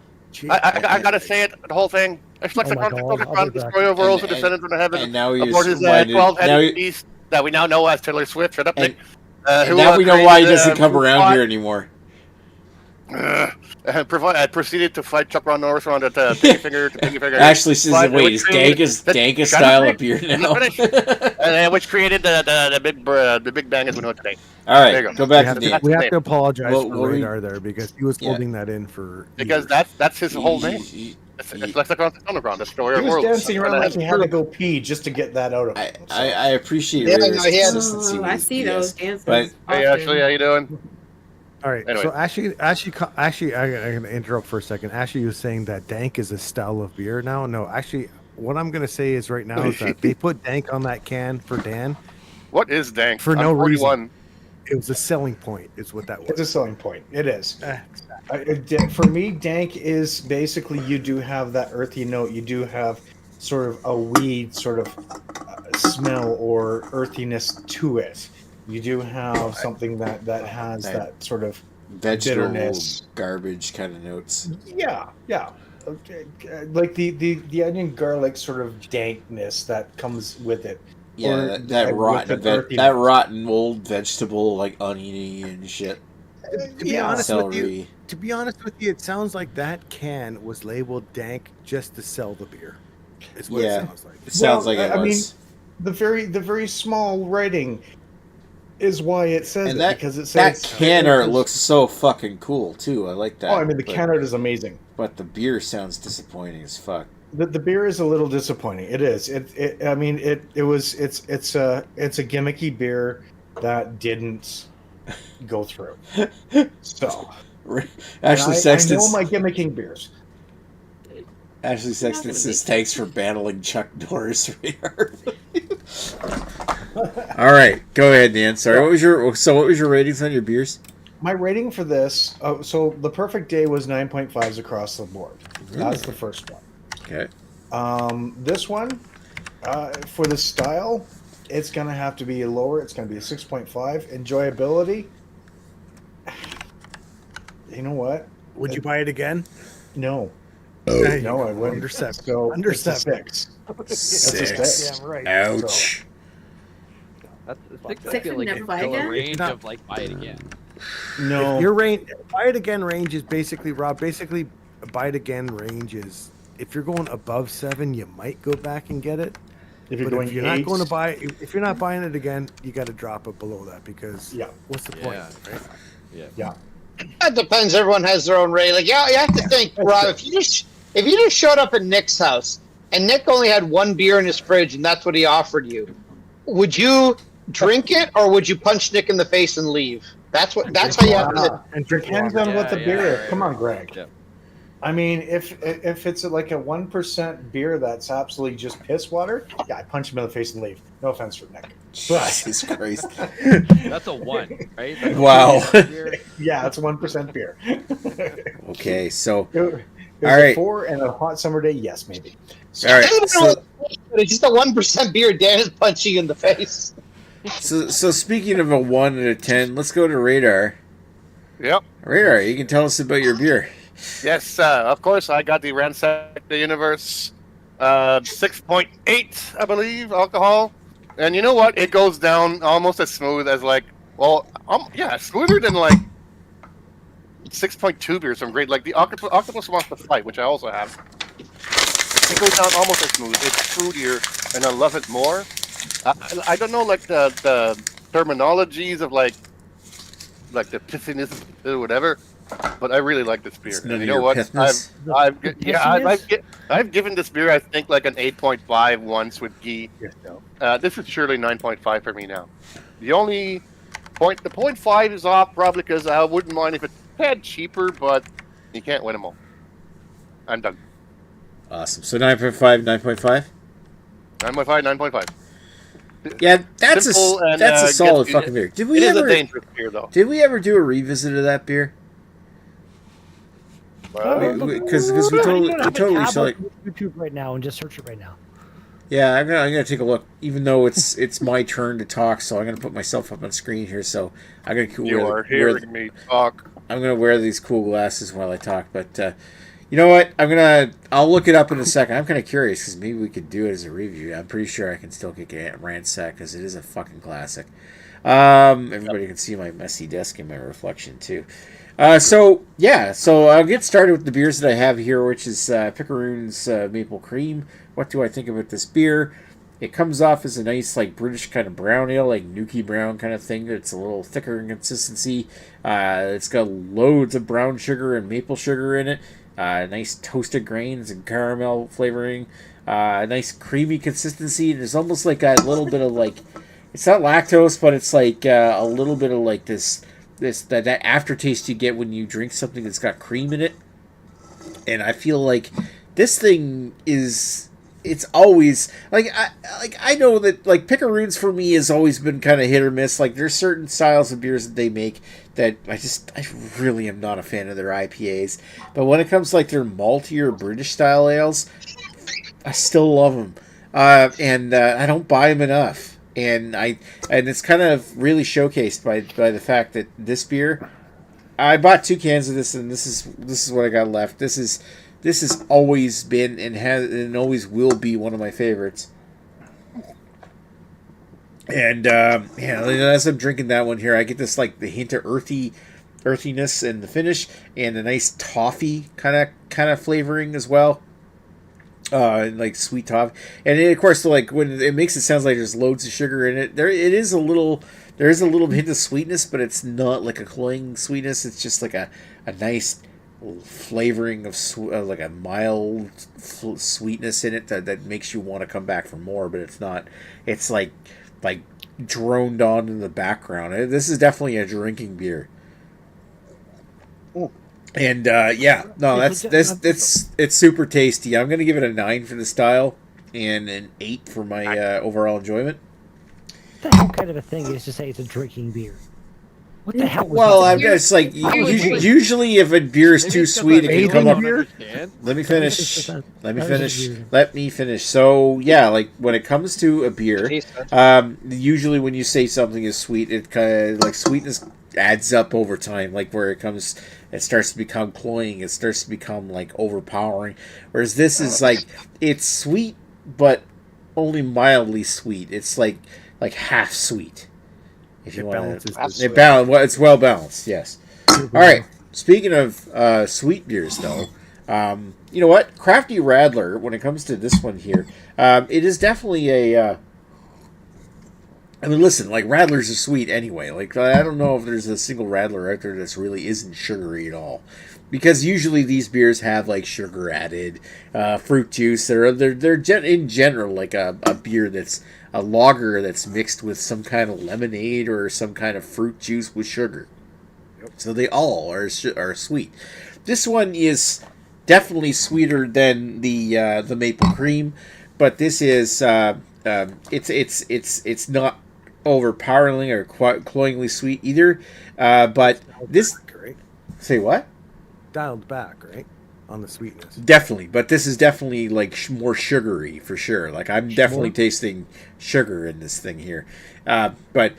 I gotta say it, the whole thing. A Flexicron God, I'll 6-Tonacron, be back. destroyer of worlds, And- who descended from heaven. And now you're Aboard his reminded- 12-headed now you- beast that we now know as Taylor Swift. Shut up, And- Nick. And Who, now we know why he created, doesn't come who around fought- here anymore. And proceeded to fight Chuck Ron Norris around at Pinky Finger to Pinky Finger. Ashley says, But wait, which is created- dank a Shut up, style Nick. of beer Let me now? finish. And which created the Big Bang as we know it today. All right, There you go go. back Yeah, to that's- Dan. We have to apologize Well, for well, we- Radar there because he was Yeah. holding that in for Because years. that's his whole name. It's Flexicron 6-Tonacron, destroyer He of was worlds. dancing around like he had to And go pee just to get that out of him. So. I appreciate Yeah, Ray's no, he had- consistency Oh, with I his see BS. those dances. But Hey, often. Ashley, how you doing? All right. Anyway. So Ashley, I'm gonna interrupt for a second. Ashley was saying that dank is a style of beer now. No, actually, what I'm gonna say is right now is that they put dank on that can for Dan. What is dank? For I'm no 41. reason. It was a selling point, is what that was. It's a selling point. It is. Eh, For me, dank is basically you do have that earthy note. You do have sort of a weed sort of smell or earthiness to it. You do have something that has that sort of vegetable bitterness. garbage kind of notes. yeah. Okay, like the onion garlic sort of dankness that comes with it. Yeah, Or that with rotten, an earthiness. that rotten old vegetable like oniony and shit. to be Yeah. honest with you, Celery. it sounds like that can was labeled dank just to sell the beer. Is what Yeah. it sounds like. It sounds like it I mean, was. the very small writing is why it says And it, that because it that says can art looks so fucking cool too. I like that. Oh, I mean, the but, can art is amazing. but the beer sounds disappointing as fuck. The beer is a little disappointing. It is. I mean, it's a gimmicky beer that didn't go through. So Ashley I Sexton. know my gimmicking beers. Ashley Sexton says thanks for battling Chuck Norris radar. All right, go ahead, Dan. Sorry, what was your ratings on your beers? My rating for this, so the perfect day was 9.5s across the board. That's the first one. Okay. This one, for the style, it's going to have to be lower. It's going to be a 6.5. Enjoyability, you know what? Would you buy it again? No. There you No, go. I wouldn't. Under seven. So Under it's a seven. 6. Six. Yeah, right. Ouch. That's six. I Six feel and like never it's buy still a again? range Not- of like buy it again. No. Your range, buy it again range is basically, Rob. Basically, buy it again range is if you're going above 7, you might go back and get it. if you're But going if you're not eights, going to buy, if you're not buying it again, you got to drop it below that because Yeah. what's the point? Yeah. Right? Yeah. Yeah. That depends. Everyone has their own rating. Like, yeah, you have to think, Rob. If you just showed up at Nick's house and Nick only had one beer in his fridge and that's what he offered you, would you drink it or would you punch Nick in the face and leave? That's how you have to. And drink Depends water. on what the Yeah, beer. yeah, Come on, Greg. Yeah. I mean, if it's like a 1% beer that's absolutely just piss water, yeah, I punch him in the face and leave. No offense for Nick. Jesus Christ. That's a 1, right? That's a Wow. 1 beer. Yeah, it's 1% beer. Okay, so It All was right. a 4 and a hot summer day. Yes, maybe. all right, Even so though it's just a 1% beer, Dan is punching you in the face. So speaking of a 1 and a 10, let's go to Radar. Yep. Radar, you can tell us about your beer. Yes, of course. I got the Ransack the Universe 6.8, I believe, alcohol. And you know what? It goes down almost as smooth as yeah, smoother than 6.2 beers from Great. Like the Octopus Wants to Fight, which I also have. It goes down almost as smooth. It's fruitier, and I love it more. I don't know the terminologies of like the pithiness or whatever, but I really like this beer. It's And none you of know your what? pithness. I've given this beer I think like an 8.5 once with Guy. Yes, no. This is surely 9.5 for me now. The only point, the 0.5 is off probably because I wouldn't mind if it's a tad cheaper, but you can't win them all. I'm done. Awesome. So 9.5, 9.5? 9.5, 9.5. Yeah, that's Simple a and, solid gets- fucking beer. Did It we is a ever dangerous beer though. Did we ever do a revisit of that beer? Because we totally saw it. YouTube right now and just search it right now. Yeah, I'm gonna take a look. Even though it's my turn to talk, so I'm gonna put myself up on screen here. So I'm gonna You are hearing me talk. I'm gonna wear these cool glasses while I talk. But you know what? I'll look it up in a second. I'm kind of curious because maybe we could do it as a review. I'm pretty sure I can still get Ransack because it is a fucking classic. Everybody can see my messy desk in my reflection too. So I'll get started with the beers that I have here, which is Picaroon's Maple Cream. What do I think about this beer? It comes off as a nice, like, British kind of brown ale, like Nuki Brown kind of thing. It's a little thicker in consistency. It's got loads of brown sugar and maple sugar in it. Nice toasted grains and caramel flavoring. Nice creamy consistency. There's almost like a little bit of, like, it's not lactose, but it's like a little bit of, like, that aftertaste you get when you drink something that's got cream in it. And I feel like this thing is, it's always I know that like Picaroons for me has always been kind of hit or miss. Like there's certain styles of beers that they make that I really am not a fan of their IPAs. But when it comes to like their maltier British style ales, I still love them. And I don't buy them enough. And it's kind of really showcased by the fact that this beer, I bought 2 cans of this, and this is what I got left. This has always been and always will be one of my favorites. And as I'm drinking that one here, I get this like the hint of earthiness in the finish, and a nice toffee kind of flavoring as well. Like sweet toffee, and then, of course, like when it makes it sound like there's loads of sugar in it. There is a little hint of sweetness, but it's not like a cloying sweetness. It's just like a nice flavoring of like a mild sweetness in it that makes you want to come back for more. But it's not. It's like droned on in the background. This is definitely a drinking beer. And it's super tasty. I'm gonna give it a 9 for the style and an 8 for my overall enjoyment. What the hell kind of a thing is to say it's a drinking beer? What the hell? Well, I'm just like usually if a beer is too sweet, it can come up. Let me finish. Let me finish. So yeah, like when it comes to a beer, usually when you say something is sweet, it kind of like sweetness adds up over time. Like where it starts to become cloying. It starts to become like overpowering. Whereas this is like it's sweet, but only mildly sweet. It's like half sweet. If you want to, it's well balanced. Yes. All right. Speaking of sweet beers, though, you know what? Crafty Radler. When it comes to this one here, it is definitely a. I mean, listen. Like Radlers are sweet anyway. Like I don't know if there's a single Radler out there that's really isn't sugary at all, because usually these beers have like sugar added, fruit juice. They're in general like a beer that's a lager that's mixed with some kind of lemonade or some kind of fruit juice with sugar. Yep. So they all are sweet. This one is definitely sweeter than the maple cream, but this is it's not overpowering or cloyingly sweet either. But this Back, right? say what? Dialed back, right? on the sweetness. Definitely, but this is definitely like more sugary for sure. Like I'm definitely tasting sugar in this thing here. But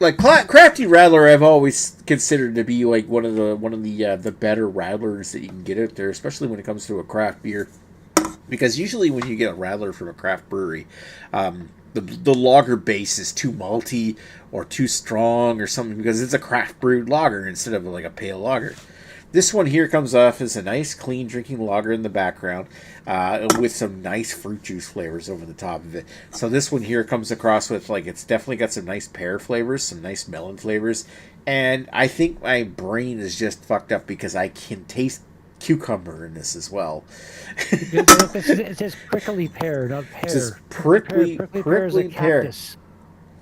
like Crafty Rattler, I've always considered to be like one of the better rattlers that you can get out there, especially when it comes to a craft beer. Because usually when you get a rattler from a craft brewery, the lager base is too malty or too strong or something because it's a craft brewed lager instead of like a pale lager. This one here comes off as a nice, clean drinking lager in the background with some nice fruit juice flavors over the top of it. So this one here comes across with, like, it's definitely got some nice pear flavors, some nice melon flavors. And I think my brain is just fucked up because I can taste cucumber in this as well. It says prickly pear, not pear. It says prickly pear is a pear. cactus.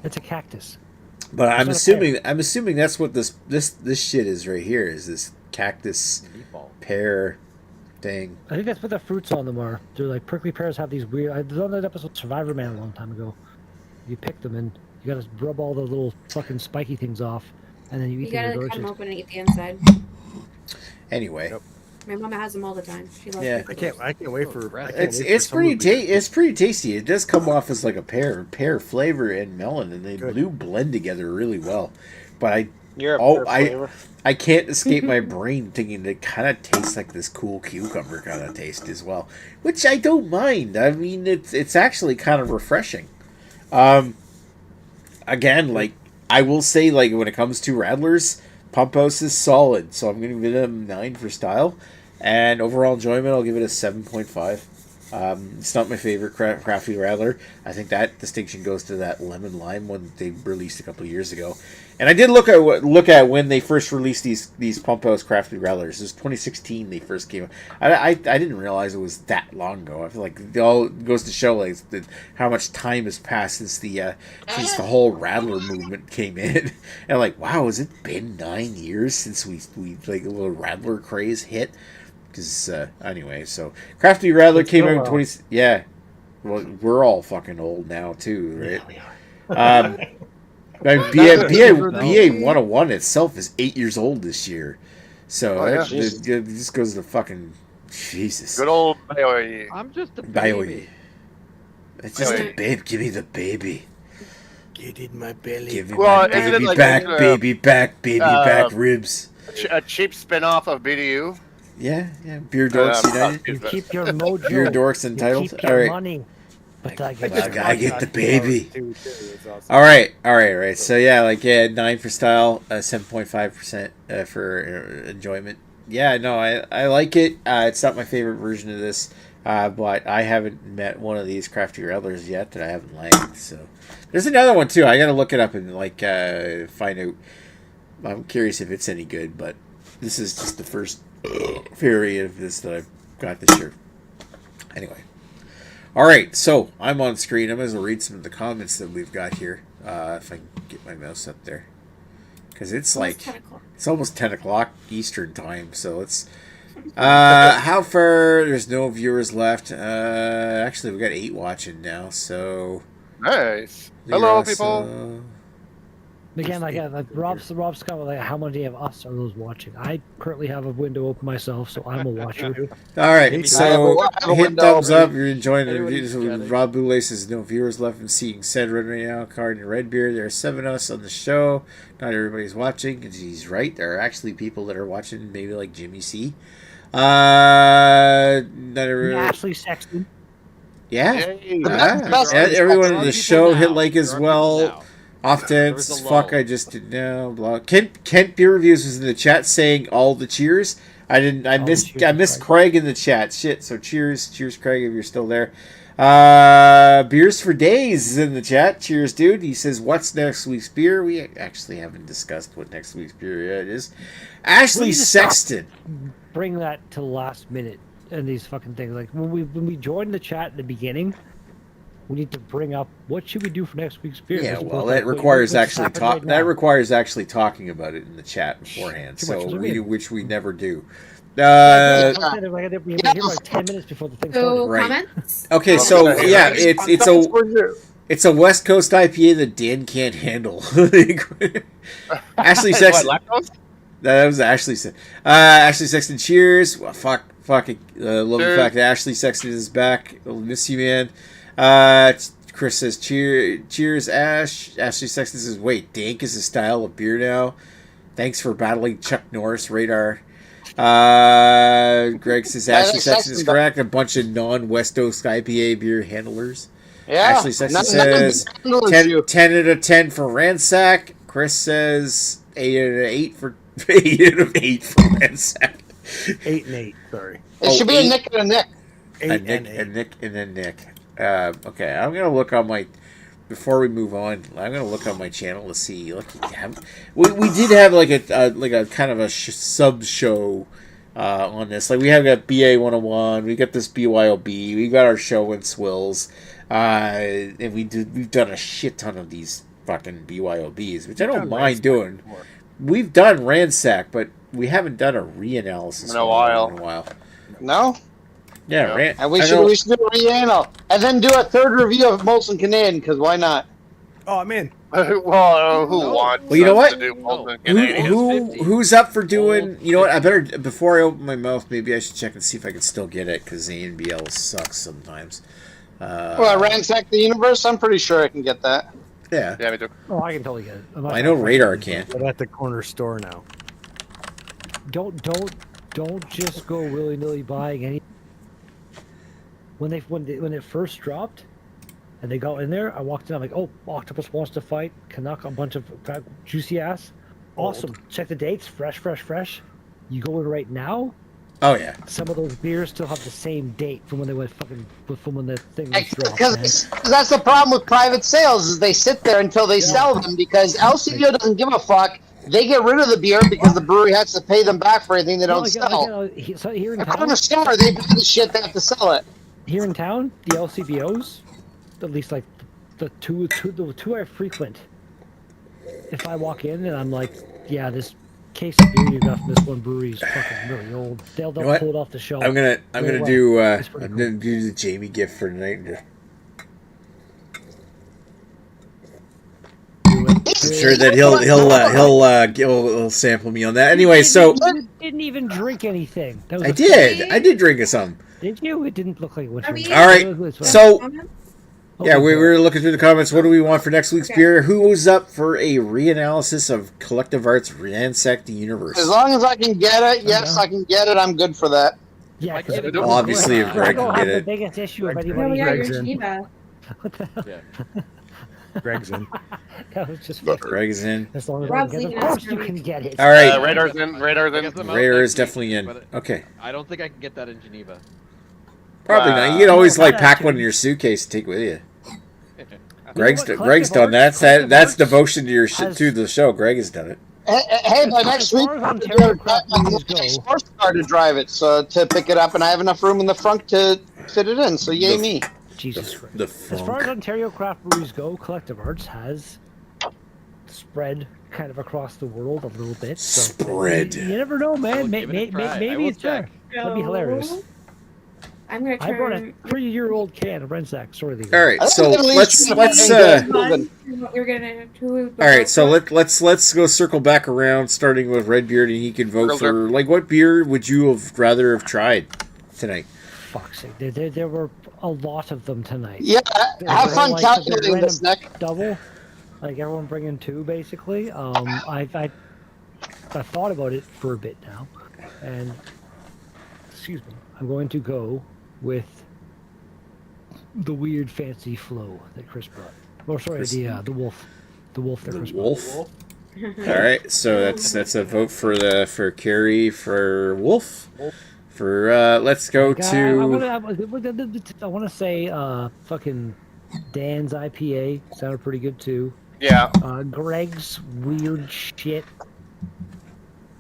It's a cactus. But I'm It's not a assuming that's what this shit is right here, is this cactus Meatball. pear thing. I think that's what the fruits on them are. They're like prickly pears have these weird. I was on that episode Survivor Man a long time ago. You pick them and you gotta rub all the little fucking spiky things off, and then you eat You gotta them. like, cut them open and eat the inside. Anyway, Yep. My mom has them all the time. She loves Yeah. I can't wait for. I can't it's wait for it's some of pretty the- it's pretty tasty. It does come off as like a pear flavor and melon, and they Good. do blend together really well. But You're a Oh, pure I- flavor. I can't escape my brain thinking it kind of tastes like this cool cucumber kind of taste as well, which I don't mind. I mean, it's actually kind of refreshing. Again, like I will say, like when it comes to Rattlers, Pump House is solid, so I'm going to give it a 9 for style, and overall enjoyment I'll give it a 7.5. It's not my favorite crafty Rattler. I think that distinction goes to that lemon lime one they released a couple of years ago. And I did look at when they first released these Pump House crafty Rattlers. It was 2016 they first came out. I didn't realize it was that long ago. I feel like it all goes to show like how much time has passed since the whole Rattler movement came in. And like, wow, has it been 9 years since we like a little Rattler craze hit? Because anyway, so Crafty Rattler It's came still out in 20. Yeah, well, we're all fucking old now too, right? BA101 itself is 8 years old this year, so Oh, yeah. it just goes to fucking Jesus. Good old BYOE. I'm just a BYOBA. baby. It's just a Anyway. babe. Give me the baby. Get in my belly. Give me Well, my isn't it baby like back, a- baby back, baby back ribs. A cheap spin-off of BDU. Yeah. Beer Dorks United. You keep your mojo. Beer Dorks You Entitled. keep All your right. money. But I I get the baby. It's awesome. All right. So yeah, 9 for style, 7.5% for enjoyment. Yeah, no, I like it. It's not my favorite version of this, but I haven't met one of these crafty rattlers yet that I haven't liked. So there's another one too. I gotta look it up and find out. I'm curious if it's any good, but this is just the first variant of this that I've got this year. Anyway. Alright, so I'm on screen. I might as well read some of the comments that we've got here. If I can get my mouse up there. Because it's like, it's almost 10 o'clock Eastern time, so it's... how far? There's no viewers left. Actually, we got 8 watching now, so... Nice. Hello, people. Again, Rob's comment, like, how many of us are those watching? I currently have a window open myself, so I'm a watcher. Alright, so I have a hit window thumbs open. up. You're enjoying the Everybody's reviews. chatting. Rob Boulay says no viewers left. I'm seeing said right now. Card and Red Beard. There are 7 of us on the show. Not everybody's watching. And he's right. There are actually people that are watching, maybe like Jimmy C. Not everybody. Ashley Sexton. Yeah. Yay. Best- And everyone on the People show hit now. like as There are people well. now. Off There was dance. a Fuck, lull. I just did now. Blah. Kent Beer Reviews was in the chat saying all the cheers. I missed cheers, Craig in the chat. Shit. So cheers, Craig, if you're still there. Beers for Days is in the chat. Cheers, dude. He says, "What's next week's beer?" We actually haven't discussed what next week's beer yet is. Ashley We need to stop. Sexton. Bring that to the last minute and these fucking things. Like when we joined the chat at the beginning, we need to bring up what should we do for next week's beer. Yeah, As well, opposed that to, wait, requires what's actually happening talk. right That now? requires actually talking about it in the chat beforehand. Too So much to read. which we never do. I said it, like, we were here like 10 minutes before the thing started. So Right. comments? Okay, Well, so okay. yeah, it's a West Coast IPA that Dan can't handle. Ashley What, Sexton. lactose? That was Ashley. Ashley Sexton. Cheers. Well, fuck. Fucking love the Sure. fact that Ashley Sexton is back. I'll miss you, man. Chris says, cheers, Ash. Ashley Sexton says, wait, dank is a style of beer now? Thanks for battling Chuck Norris, Radar. Greg says, Ashley Sexton is correct. A bunch of non-West Coast IPA beer handlers. Yeah. Ashley Sexton None of them says, handles you. 10 out of 10 for Ransack. Chris says, 8 out of 8 for 8 out of 8 for Ransack. 8 and 8. Sorry. It should be 8. a Nick and a Nick. 8 A and Nick, 8. a Nick, and a Nick. Okay, I'm gonna look on my. Before we move on, I'm gonna look on my channel to see. Look, we did have like a kind of a sub show on this. Like we have got BA101, we got this BYOB, we got our show in Swills, and we've done a shit ton of these fucking BYOBs, which I don't mind doing. We've done Ransack, but we haven't done a reanalysis In a while. In a while. No? Yeah, Yeah. And we should do a reanal. And then do a third review of Molson Canadian, because why not? Oh, I'm in. Well, who No. wants Well, you know us what? to do Molson No. Canadian? Who's up for doing? You know what? I better before I open my mouth. Maybe I should check and see if I can still get it because the NBL sucks sometimes. Well, Ransack the Universe, I'm pretty sure I can get that. Yeah, Yeah, me too. Oh, I can totally get it. I'm not I know gonna- Radar can't. I'm at the corner store now. Don't just go willy nilly buying any. When it first dropped, and they got in there, I walked in. I'm like, oh, Octopus wants to fight. Canuck, a bunch of juicy ass. Awesome. Check the dates. Fresh. You go in right now. Oh yeah. Some of those beers still have the same date from when they went from when the thing was dropped. Because that's the problem with private sales is they sit there until they sell them because LCBO doesn't give a fuck. They get rid of the beer because the brewery has to pay them back for anything they don't sell. So here in A town, corner store, they buy the shit, they have to sell it. here in town, the LCBOs, at least like the two I frequent. If I walk in and I'm like, yeah, this case of beer you got from this one brewery is fucking really old. They'll You know what? pull it off the shelf. I'm gonna Very do well. It's pretty I'm gonna do the Jamie gift for tonight. I'm sure that he'll sample me on that. Anyway, so You didn't even drink anything. That was I a- did drink some. Did you? It didn't look like it went. Are we- All right, so Oh, yeah, we were looking through the comments. What do we want for next week's beer? Who was up for a reanalysis of Collective Arts Ransack the Universe? As long as I can get it, yes, I can get it. I'm good for that. Yeah, Like, because yeah, obviously, if Greg I don't can have get the it. biggest issue of Greg- No, anybody. yeah, you're Greg's in. Geneva. What the hell? Yeah. Greg's in. That was just fucking. Greg's in. As long as Rob's I can get it. leaving Of us course for you a can week. get it. All right, Radar's in. Radar's I guess in. I'm out Rare next is definitely week, in. but Okay, I don't think I can get that in Geneva. probably not. You can always like pack one in your suitcase and take with you. Greg's what? Greg's done Collective that. That's Arts devotion to your has- to the show. Greg has done it. Hey, by next As week, far as I'm Ontario going craft breweries to go- a sports car to drive it, so to pick it up, and I have enough room in the front to fit it in. So yay The- me! Jesus Christ. The As far as funk. Ontario craft breweries go, Collective Arts has spread kind of across the world a little bit. So Spread. You never know, I will man. give it a try. I Maybe will it's there. check. That'd be hilarious. I'm gonna I brought turn. a 3-year-old can of Rensack. Sorry, Lee. All right, I so think at least let's you can What you're gonna do? all right, so let's go circle back around, starting with Redbeard, and he can vote Girls for like what beer would you have rather have tried tonight? Fuck's sake. There were a lot of them tonight. Yeah, have fun Like, calculating random this, Nick. Double. Like everyone bringing 2, basically. I thought about it for a bit now, and excuse me, I'm going to go with the weird fancy flow that Chris brought. Or sorry, the wolf that The Chris Wolf. All right, so that's a vote for Carrie for Wolf. For let's go brought. I want to say fucking Dan's IPA sounded pretty good too. Yeah. Greg's weird shit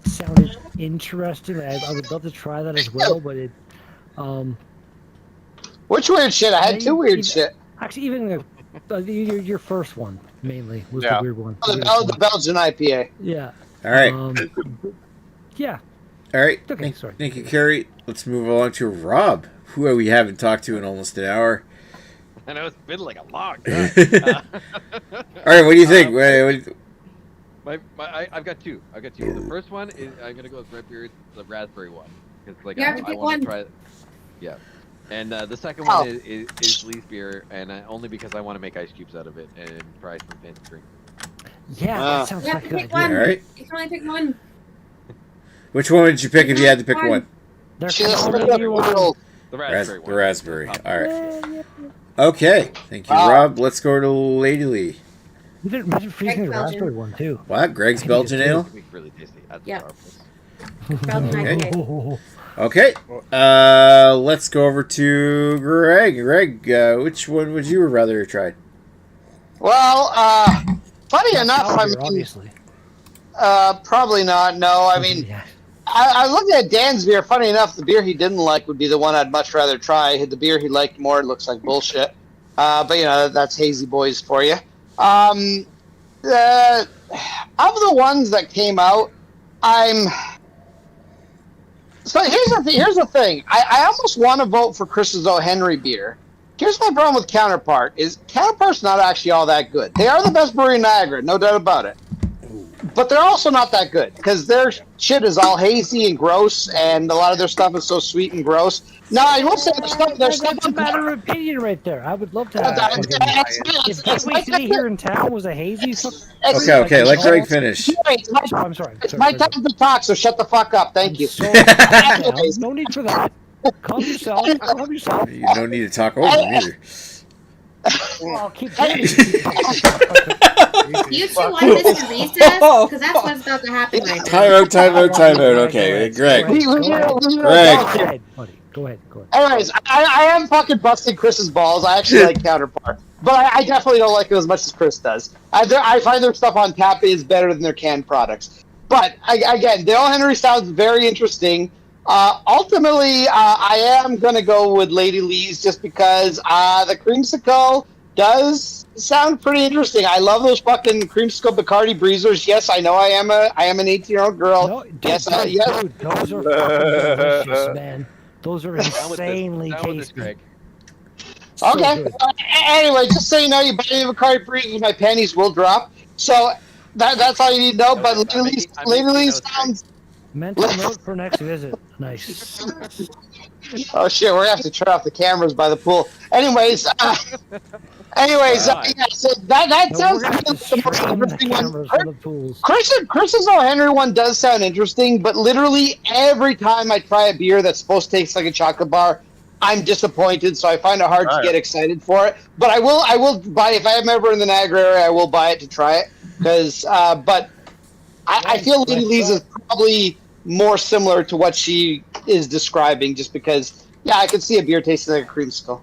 sounded interesting. I would love to try that as well, but it Which weird shit? I had two weird shit. actually even your first one mainly was Yeah. the weird one. Oh, the Belgian IPA. Yeah. all right, Yeah. all right. Okay, sorry. Thank you, Carrie. Let's move along to Rob, who we haven't talked to in almost an hour. I know it's been like a long All time. right, what do you think? I've got two. The first one is I'm gonna go with Redbeard, the raspberry one. because like You have to I pick want one. to try. Yeah, and the second Oh. one is Lee's beer, and only because I want to make ice cubes out of it and try some fancy drinks. Yeah, Ah. that sounds You like have a to good pick idea. one. All right. You can only pick one. Which one would you pick if you had to pick one? There She can has only to be one. The Ras- raspberry the one. raspberry. Top. All right. Yeah. Okay. Thank you, Wow. Rob. Let's go to Lady Lee. You didn't mention freezing the Belgian. raspberry one too. What? Greg's I can do Belgian this too. Ale? It'd be really tasty. That's Yeah. powerful. Belgian Okay. IPA. Okay. Let's go over to Greg. Greg, which one would you rather have tried? Well, funny Not enough, sour I beer, mean, obviously. probably not. No, I mean, Yeah. I looked at Dan's beer. Funny enough, the beer he didn't like would be the one I'd much rather try. The beer he liked more looks like bullshit. But you know, that's Hazy Boys for you. Of the ones that came out, So here's the thing. I almost want to vote for Chris's O. Henry beer. Here's my problem with Counterpart. Counterpart's not actually all that good. They are the best brewery in Niagara, no doubt about it. But they're also not that good because their shit is all hazy and gross, and a lot of their stuff is so sweet and gross. No, I will say their stuff. That's a matter of opinion right there. I would love to have if It's Gateway City here in town was a hazy. Okay. Let Greg finish. I'm sorry. It's my time to talk, so shut the fuck up. Thank you. So, no need for that. Calm yourself. Calm yourself. You don't need to talk over him either. Well, keep going. You two want this to recess? Because that's what's about to happen right now. Time out. Okay, Greg. Greg. Buddy. Go ahead. Anyways, I am fucking busting Chris's balls. I actually like Counterpart. But I definitely don't like it as much as Chris does. I find their stuff on tap is better than their canned products. But, again, Dale Henry sounds very interesting. Ultimately, I am going to go with Lady Lee's just because the creamsicle does sound pretty interesting. I love those fucking creamsicle Bacardi breezers. Yes, I know I am an 18-year-old girl. No, dude, yes, yes. Dude, those are fucking delicious, man. Those are insanely Down with this, tasty. Greg. So Okay. good. Anyway, just so you know, you buy me a Bacardi breezer, my panties will drop. So that's all you need to know. But Lady Lee sounds. Mental note for next visit. Nice. Oh shit, we're gonna have to turn off the cameras by the pool. Anyways, so that No, sounds we're gonna have to like the most strain the interesting one. cameras for the pools. Chris's O. Henry one does sound interesting, but literally every time I try a beer that's supposed to taste like a chocolate bar, I'm disappointed. So I find it hard to get excited for it. But I will buy if I'm ever in the Niagara area. I will buy it to try it because. But I feel Lady Lee's is probably more similar to what she is describing, just because. Yeah, I could see a beer tasting like a creamsicle.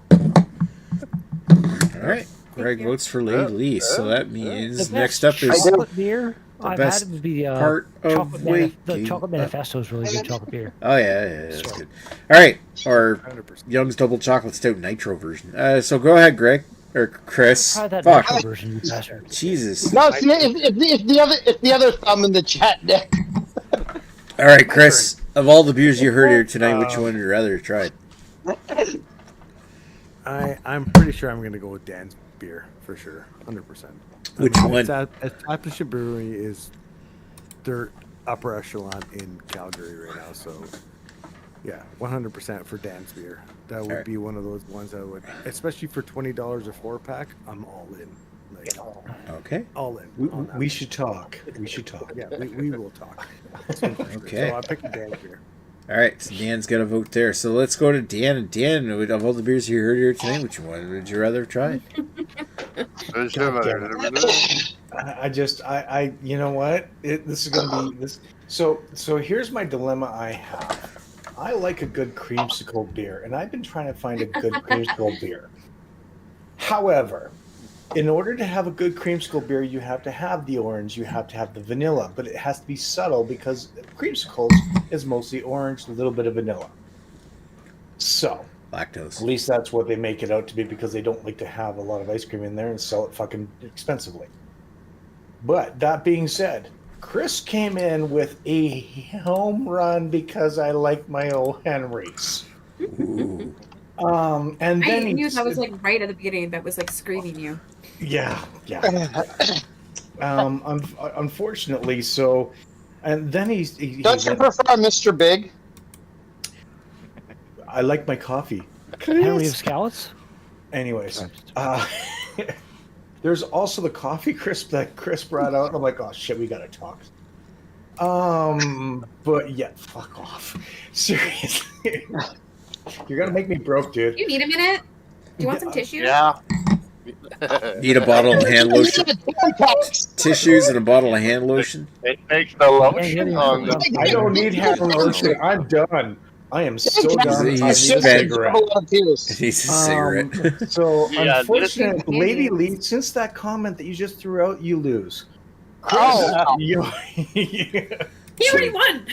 All right. Greg votes for Lady Lee, so that means The next best up is chocolate beer I've best had would be the part of the chocolate manifesto is really good chocolate beer. Oh yeah, that's good. All right, our Young's Double Chocolate Stout Nitro version. So go ahead, Greg or Chris. Try that Fuck, nitro version, you bastard. Jesus. No, see, if the other thumb in the chat, Nick. All right, Chris. Of all the beers you heard here tonight, which one would you rather try? I'm pretty sure I'm going to go with Dan's beer for sure, 100%. Which one? Establishment Brewery is their upper echelon in Calgary right now, so yeah, 100% for Dan's beer. That would be one of those ones that would, especially for $20 a 4-pack. I'm all in. Like, Okay. all in. on that. We should talk. We should talk. Yeah, we will talk. Okay. So I'm picking Dan's beer. All right, so Dan's got a vote there. So let's go to Dan. And Dan, of all the beers you heard here tonight, which one would you rather try? I you know what? This is gonna be this. So here's my dilemma I have. I like a good creamsicle beer, and I've been trying to find a good creamsicle beer. However, in order to have a good creamsicle beer, you have to have the orange, you have to have the vanilla, but it has to be subtle because creamsicles is mostly orange, a little bit of vanilla. So, Lactose. at least that's what they make it out to be because they don't like to have a lot of ice cream in there and sell it fucking expensively. But that being said, Chris came in with a home run because I like my O. Henrys. Ooh. And I then knew that was like right at the beginning. That was like screaming you. Yeah. Unfortunately, so, and then he Don't you prefer Mr. Big? I like my coffee. Henry of Scouts. Anyways, there's also the coffee crisp that Chris brought out. I'm like, oh shit, we gotta talk. But yeah, fuck off. Seriously, you're gonna make me broke, dude. You need a minute? Do you want some tissues? Yeah. Need a bottle of hand lotion. Tissues and a bottle of hand lotion. It makes the lotion on the. I don't need hand lotion. I'm done. I am so done. He's I need a spent- cigarette. It needs a cigarette. So, Yeah, unfortunately, Lady Lee, since that comment that you just threw out, you lose. Oh, You, He already won.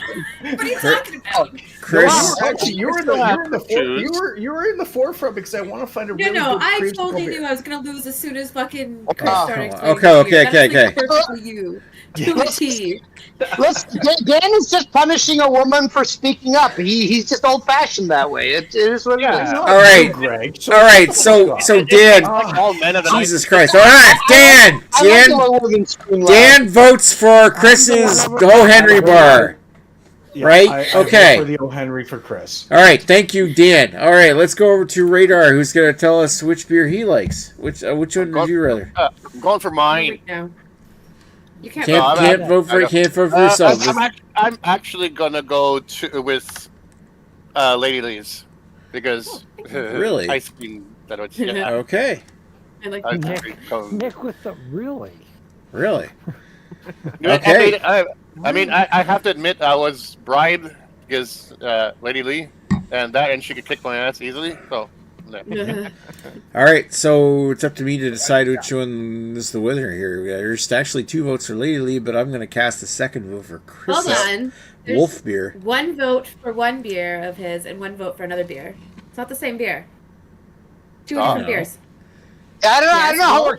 What are you talking about? Chris, Wow, actually, you were in the forefront because I want to find a really No, good I creamsicle totally beer. knew I was gonna lose as soon as fucking Okay. Chris started explaining. Okay. That's like perfectly you. To a T. Dan is just punishing a woman for speaking up. He's just old fashioned that way. It is what it is. Yeah. all right, Greg. all right. So Dan, All men of the Jesus Christ! All right, Dan, I like the way women scream loud. Dan votes for Chris's Go Henry bar. Yeah, Right? I Okay. vote for the O. Henry for Chris. All right, thank you, Dan. All right, let's go over to Radar, who's going to tell us which beer he likes. Which one would you rather? I'm going for mine. Right now. You can't. Can't vote for yourself. I'm actually gonna go with Lady Lee's because Really? ice cream. That would yeah. Okay, I like ice Nick. cream cone. Nick with the really. really. Okay. I mean, I have to admit I was bribed because Lady Lee, and she could kick my ass easily. So. No. All right, so it's up to me to decide which one is the winner here. There's actually 2 votes for Lady Lee, but I'm going to cast a second vote for Chris. Hold on. There's Wolf beer. 1 vote for one beer of his and 1 vote for another beer. It's not the same beer. 2 different no. beers. I don't know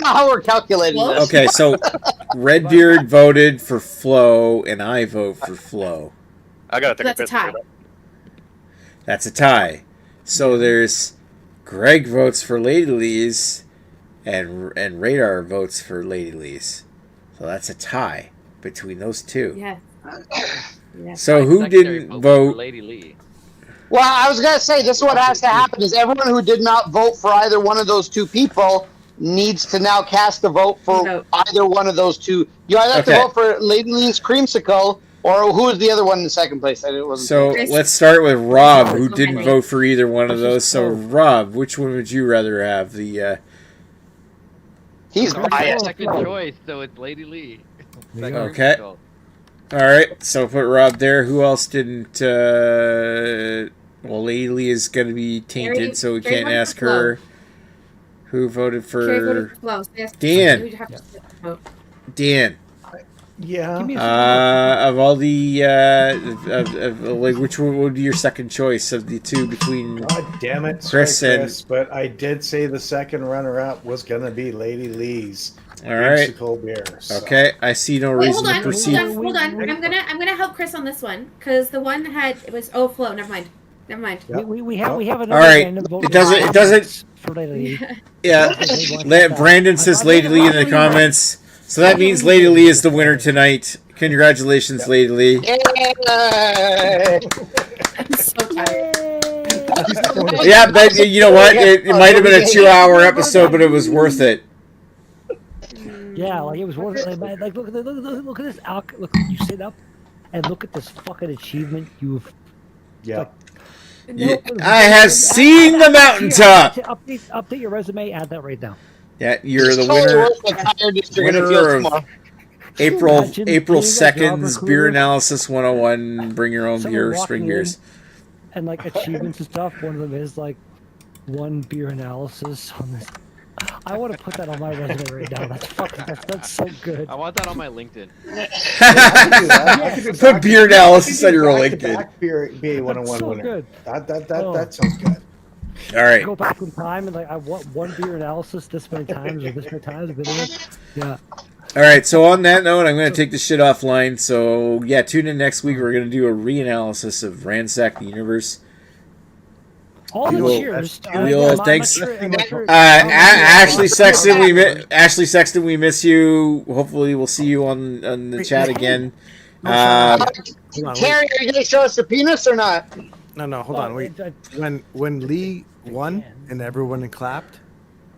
how we're calculating this. Okay, so Redbeard voted for Flo, and I vote for Flo. I gotta take That's a piss. tie. That's a tie. So there's Greg votes for Lady Lee's, and Radar votes for Lady Lee's. So that's a tie between those 2. Yes. Yes. So who Secondary didn't for vote? Lady Lee. Well, I was gonna say this is what has to happen: is everyone who did not vote for either one of those 2 people needs to now cast a vote for Vote. either one of those 2. You either have to Okay. vote for Lady Lee's creamsicle, or who was the other one in second place? I wasn't. So Chris. let's start with Rob, who didn't Henry. vote for either one of those. So Rob, which one would you rather have? He's Okay. biased. Second choice, so it's Lady Lee. Second Okay. result. All right, so put Rob there. Who else didn't? Well, Lady Lee is going to be tainted, Carrie- so we Carrie can't voted ask for her. Who voted Carrie voted for for Flo, so yes, Dan. we'd have to vote. Dan? Yeah. Give me a Of all the like, which one would be your second choice of the 2 between? God damn it, Chris sorry, and- Chris, but I did say the second runner-up was gonna be Lady Lee's All right. creamsicle beer. So. Okay, I see no Wait, reason hold to on, proceed. hold on. I'm gonna help Chris on this one because the one it was Flo. Never mind. Yeah. We have another All right. random vote It doesn't. for Lady Lee. Yeah, Brandon says Lady Lee in the comments, so that means Lady Lee is the winner tonight. Congratulations, Lady Lee. Yay! I'm so tired. Yeah, but you know what? It might have been a 2-hour episode, but it was worth it. Yeah, like it was worth it. Like look at this. Look, you sit up and look at this fucking achievement you've. Yeah. Yeah, I have seen the mountaintop. Update your resume. Add that right now. Yeah, you're the Totally winner. worth the tiredness you're gonna Winner feel of tomorrow. April Imagine April being a job 2nd's recruiter. Beer Analysis 101. Bring your own Someone beer, walking spring in beers. And like achievements and stuff. One of them is like 1 beer analysis on this. I want to put that on my resume right now. That's so good. I want that on my LinkedIn. Put beer analysis on your LinkedIn. BA101 That's so winner. good. That sounds good. All right. Go back in time and like I want 1 beer analysis this many times or this many times. Yeah. All right, so on that note, I'm going to take this shit offline. So, yeah, tune in next week. We're going to do a reanalysis of Ransack the Universe. All the We'll- cheers. we'll- thanks. Ashley Sexton, we miss you. Hopefully, we'll see you on the chat again. Carrie, are you gonna show us the penis or not? No, hold on, wait. When Lee won and everyone clapped,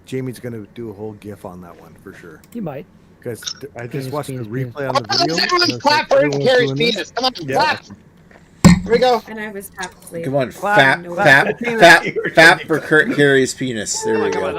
Jamie's gonna do a whole GIF on that one for sure. You might. Because I just Penis, watched penis, the replay on Oh, the video. let's and everyone it's clap like for everyone was Carrie's doing this. penis. Come on, Yeah. clap. Here we go. And I was tapped asleep. Come on, Clap, fat clap. for Carrie's penis. There we Come on, go. that's